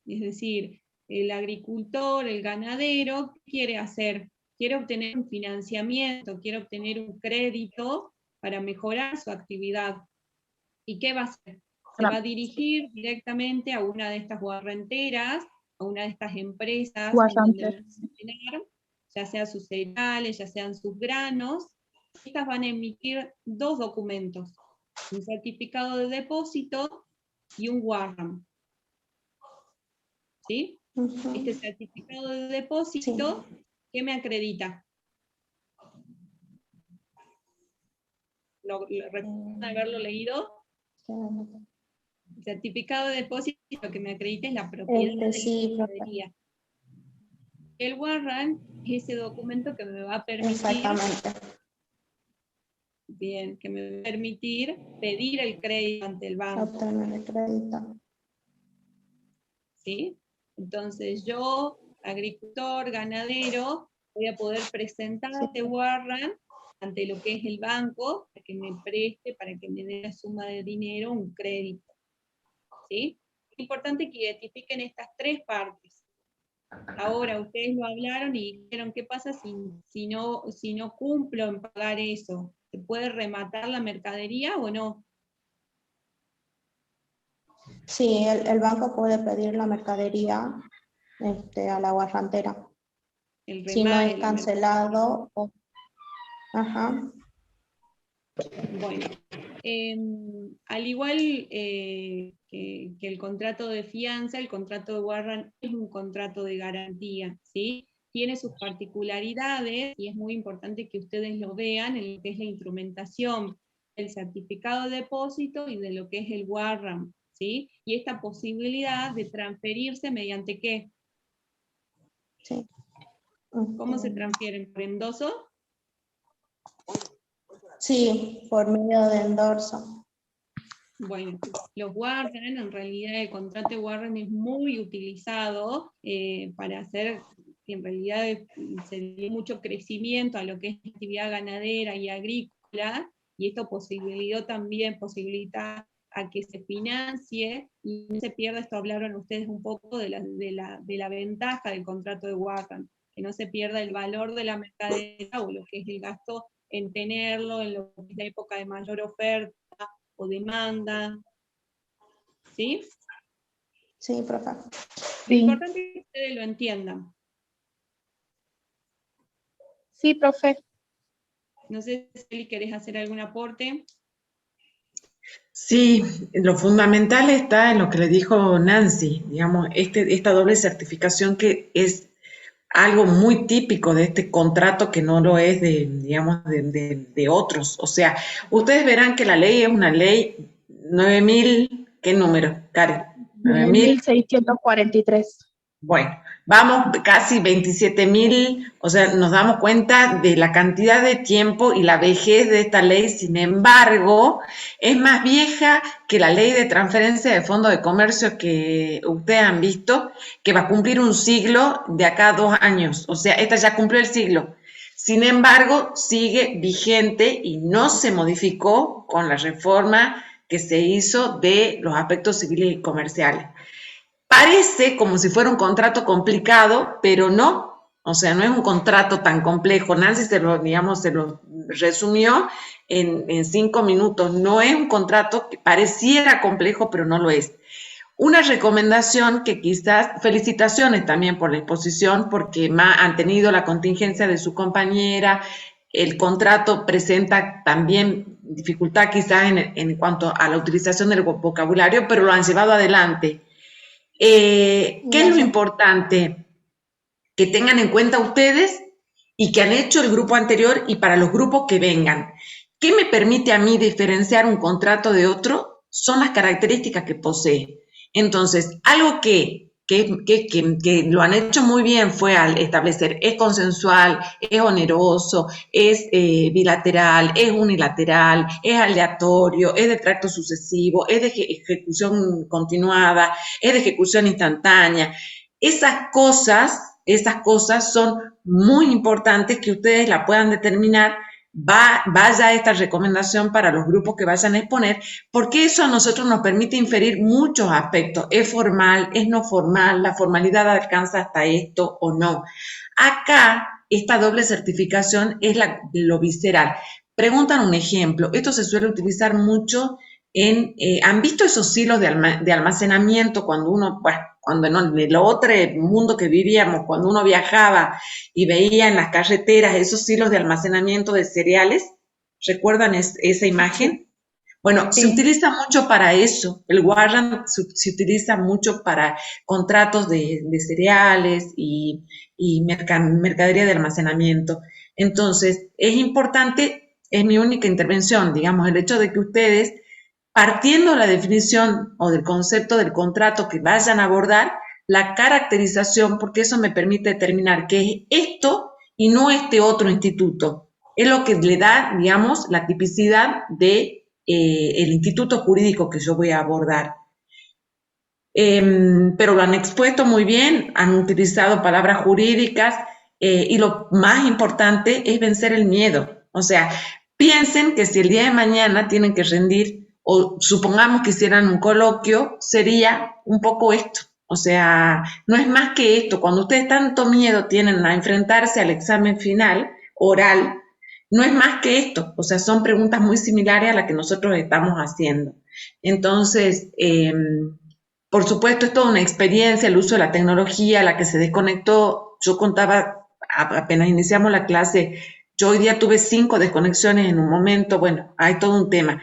Es decir, el agricultor, el ganadero, ¿qué quiere hacer? Quiere obtener un financiamiento, quiere obtener un crédito para mejorar su actividad. ¿Y qué va a hacer? Se va a dirigir directamente a una de estas guarrenteras, a una de estas empresas, en donde van a almacenar, ya sea sus cereales, ya sean sus granos. Estas van a emitir dos documentos, un certificado de depósito y un warrant. ¿Sí? Este certificado de depósito, ¿qué me acredita? ¿Recuerdan haberlo leído? El certificado de depósito lo que me acredita es la propiedad de la mercadería. El warrant es ese documento que me va a permitir, bien, que me va a permitir pedir el crédito ante el banco. Obtener el crédito. ¿Sí? Entonces yo, agricultor, ganadero, voy a poder presentar este warrant ante lo que es el banco, para que me preste, para que me dé la suma de dinero, un crédito. ¿Sí? Es importante que identifiquen estas tres partes. Ahora, ustedes lo hablaron y dijeron, ¿qué pasa si no cumplo en pagar eso? ¿Se puede rematar la mercadería o no? Sí, el banco puede pedir la mercadería a la guarrantera. Si no es cancelado. Ajá. Bueno, al igual que el contrato de fianza, el contrato de warrant es un contrato de garantía, ¿sí? Tiene sus particularidades y es muy importante que ustedes lo vean en lo que es la instrumentación. el certificado de depósito y de lo que es el warrant, ¿sí? Y esta posibilidad de transferirse mediante ¿qué? Sí. ¿Cómo se transfieren? ¿Por endoso? Sí, por medio de endorso. Bueno, los warrants, en realidad el contrato de warrant es muy utilizado para hacer, en realidad se dio mucho crecimiento a lo que es actividad ganadera y agrícola, y esto posibilita a que se financie y no se pierda, esto hablaron ustedes un poco de la ventaja del contrato de warrant, que no se pierda el valor de la mercadería o lo que es el gasto en tenerlo, en lo que es la época de mayor oferta o demanda, ¿sí? Sí, profe. Lo importante es que ustedes lo entiendan. Sí, profe. No sé si querés hacer algún aporte. Sí, lo fundamental está en lo que le dijo Nancy, digamos, esta doble certificación que es algo muy típico de este contrato que no lo es de otros. O sea, ustedes verán que la ley es una ley 9.000, ¿qué número, Karen? 9.643. Bueno, vamos casi 27.000, o sea, nos damos cuenta de la cantidad de tiempo y la vejez de esta ley. Sin embargo, es más vieja que la ley de transferencia de fondos de comercio que ustedes han visto, que va a cumplir un siglo de acá a 2 años. O sea, esta ya cumplió el siglo. Sin embargo, sigue vigente y no se modificó con la reforma que se hizo de los aspectos civiles y comerciales. Parece como si fuera un contrato complicado, pero no, o sea, no es un contrato tan complejo. Nancy se lo resumió en 5 minutos. No es un contrato que pareciera complejo, pero no lo es. Una recomendación que quizás, felicitaciones también por la exposición, porque han tenido la contingencia de su compañera. El contrato presenta también dificultad quizás en cuanto a la utilización del vocabulario, pero lo han llevado adelante. ¿Qué es lo importante? Que tengan en cuenta ustedes y que han hecho el grupo anterior y para los grupos que vengan. ¿Qué me permite a mí diferenciar un contrato de otro? Son las características que posee. Entonces, algo que lo han hecho muy bien fue al establecer, es consensual, es oneroso, es bilateral, es unilateral, es aleatorio, es de tracto sucesivo, es de ejecución continuada, es de ejecución instantánea. Esas cosas son muy importantes que ustedes la puedan determinar. Vaya esta recomendación para los grupos que vayan a exponer, porque eso a nosotros nos permite inferir muchos aspectos. ¿Es formal? ¿Es no formal? ¿La formalidad alcanza hasta esto o no? Acá, esta doble certificación es lo visceral. Preguntan un ejemplo. Esto se suele utilizar mucho ¿han visto esos hilos de almacenamiento cuando uno, cuando en el otro mundo que vivíamos, cuando uno viajaba y veía en las carreteras esos hilos de almacenamiento de cereales? ¿Recuerdan esa imagen? Bueno, sí. Se utiliza mucho para eso. El warrant se utiliza mucho para contratos de cereales y mercadería de almacenamiento. Entonces, es importante, es mi única intervención, digamos, el hecho de que ustedes, partiendo de la definición o del concepto del contrato que vayan a abordar, la caracterización, porque eso me permite determinar qué es esto y no este otro instituto. Es lo que le da, digamos, la tipicidad de el instituto jurídico que yo voy a abordar. Pero lo han expuesto muy bien, han utilizado palabras jurídicas y lo más importante es vencer el miedo. O sea, piensen que si el día de mañana tienen que rendir, o supongamos que hicieran un coloquio, sería un poco esto. O sea, no es más que esto. Cuando ustedes tanto miedo tienen a enfrentarse al examen final, oral, no es más que esto. O sea, son preguntas muy similares a las que nosotros estamos haciendo. Entonces, por supuesto, es toda una experiencia, el uso de la tecnología, la que se desconectó. Yo contaba, apenas iniciamos la clase, yo hoy día tuve 5 desconexiones en un momento. Bueno, hay todo un tema.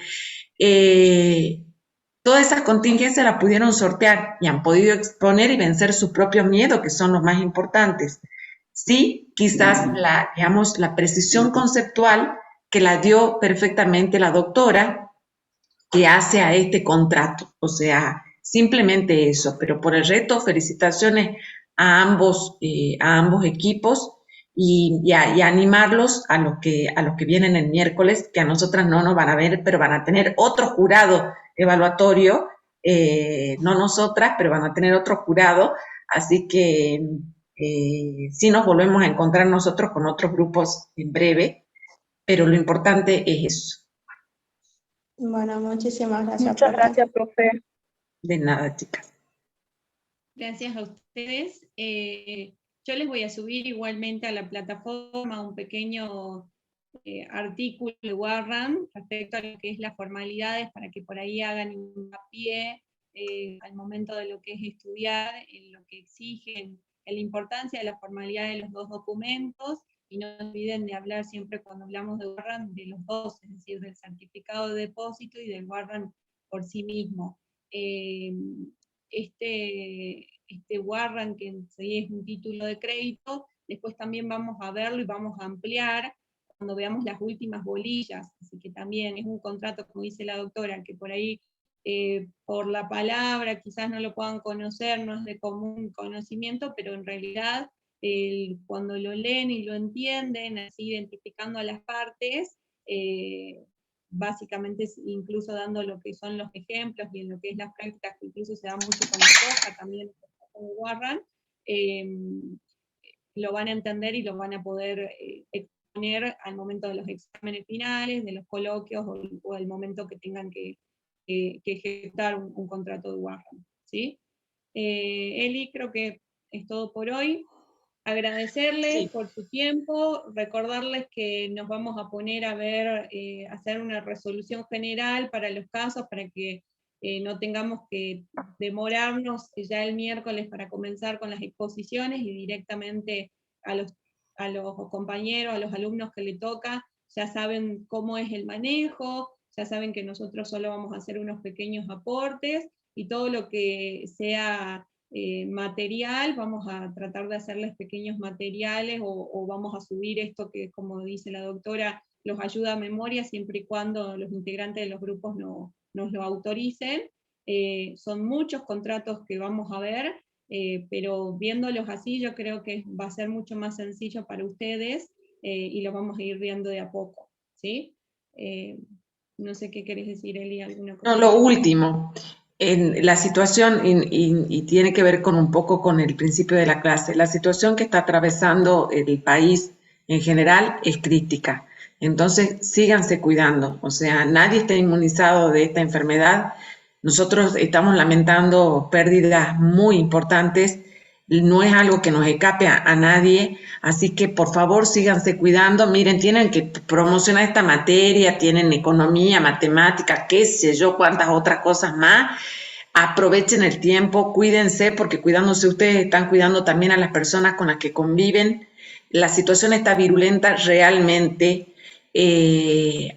Todas esas contingencias las pudieron sortear y han podido exponer y vencer sus propios miedos, que son los más importantes. Sí, quizás la precisión conceptual que la dio perfectamente la doctora que hace a este contrato. O sea, simplemente eso. Pero por el resto, felicitaciones a ambos equipos y animarlos a los que vienen el miércoles, que a nosotras no nos van a ver, pero van a tener otro jurado evaluatorio, no nosotras, pero van a tener otro jurado, así que sí nos volvemos a encontrar nosotros con otros grupos en breve, pero lo importante es eso. Bueno, muchísimas gracias. Muchas gracias, profe. De nada, chicas. Gracias a ustedes. Yo les voy a subir igualmente a la plataforma un pequeño artículo de Warren respecto a lo que es las formalidades, para que por ahí hagan hincapié al momento de lo que es estudiar, en lo que exigen, en la importancia de la formalidad de los dos documentos, y no olviden de hablar siempre cuando hablamos de Warren de los dos, es decir, del certificado de depósito y del Warren por sí mismo. Este Warren, que sí es un título de crédito, después también vamos a verlo y vamos a ampliar cuando veamos las últimas bolillas, así que también es un contrato, como dice la doctora, que por ahí por la palabra quizás no lo puedan conocer, no es de común conocimiento, pero en realidad cuando lo leen y lo entienden, así identificando a las partes, básicamente incluso dando lo que son los ejemplos y en lo que es las prácticas, que incluso se da mucho con la COJA, también con Warren, lo van a entender y lo van a poder exponer al momento de los exámenes finales, de los coloquios o al momento que tengan que ejecutar un contrato de Warren, ¿sí? Eli, creo que es todo por hoy. Agradecerles por su tiempo, recordarles que nos vamos a poner a ver, hacer una resolución general para los casos, para que no tengamos que demorarnos ya el miércoles para comenzar con las exposiciones, y directamente a los compañeros, a los alumnos que le toca, ya saben cómo es el manejo, ya saben que nosotros solo vamos a hacer unos pequeños aportes, y todo lo que sea material, vamos a tratar de hacerles pequeños materiales, o vamos a subir esto que, como dice la doctora, los ayuda a memoria, siempre y cuando los integrantes de los grupos nos lo autoricen. Son muchos contratos que vamos a ver, pero viéndolos así yo creo que va a ser mucho más sencillo para ustedes, y lo vamos a ir viendo de a poco, ¿sí? No sé qué querés decir, Eli, alguna cosa. No, lo último. En la situación, y tiene que ver con un poco con el principio de la clase, la situación que está atravesando el país en general es crítica. Entonces, síganse cuidando. O sea, nadie está inmunizado de esta enfermedad. Nosotros estamos lamentando pérdidas muy importantes. No es algo que nos escape a nadie. Así que, por favor, síganse cuidando. Miren, tienen que promocionar esta materia, tienen economía, matemática, qué sé yo, cuántas otras cosas más. Aprovechen el tiempo, cuídense, porque cuidándose ustedes están cuidando también a las personas con las que conviven. La situación está virulenta realmente,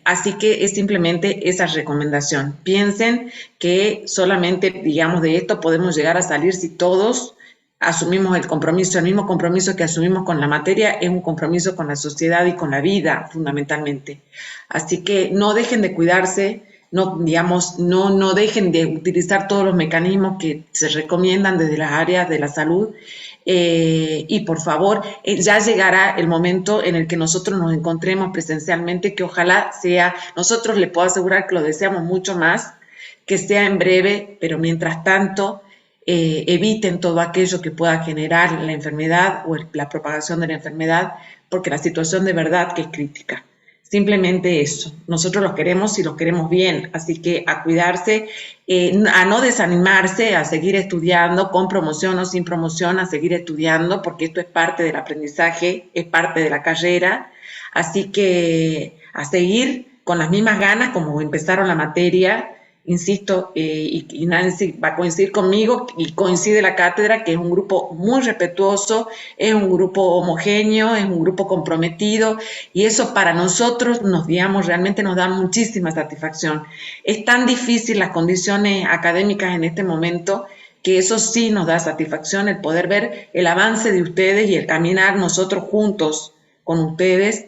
así que es simplemente esa recomendación. Piensen que solamente, digamos, de esto podemos llegar a salir si todos asumimos el compromiso. El mismo compromiso que asumimos con la materia es un compromiso con la sociedad y con la vida, fundamentalmente. Así que no dejen de cuidarse, no dejen de utilizar todos los mecanismos que se recomiendan desde las áreas de la salud, y por favor, ya llegará el momento en el que nosotros nos encontremos presencialmente, que ojalá sea, nosotros les puedo asegurar que lo deseamos mucho más, que sea en breve, pero mientras tanto, eviten todo aquello que pueda generar la enfermedad o la propagación de la enfermedad, porque la situación de verdad que es crítica. Simplemente eso. Nosotros los queremos y los queremos bien, así que a cuidarse, a no desanimarse, a seguir estudiando, con promoción o sin promoción, a seguir estudiando, porque esto es parte del aprendizaje, es parte de la carrera, así que a seguir con las mismas ganas como empezaron la materia. Insisto, y Nancy va a coincidir conmigo, y coincide la cátedra, que es un grupo muy respetuoso, es un grupo homogéneo, es un grupo comprometido, y eso para nosotros realmente nos da muchísima satisfacción. Es tan difícil las condiciones académicas en este momento, que eso sí nos da satisfacción, el poder ver el avance de ustedes y el caminar nosotros juntos con ustedes,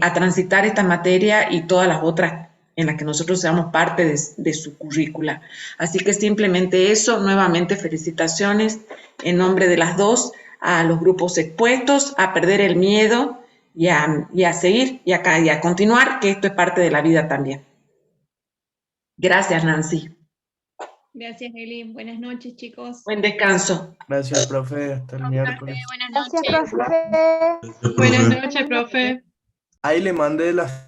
a transitar esta materia y todas las otras en las que nosotros seamos parte de su currícula. Así que simplemente eso, nuevamente felicitaciones en nombre de las dos a los grupos expuestos, a perder el miedo y a seguir y a continuar, que esto es parte de la vida también. Gracias, Nancy. Gracias, Eli. Buenas noches, chicos. Buen descanso. Gracias, profe. Hasta el miércoles. Gracias, profe. Buenas noches, profe. Ahí le mandé las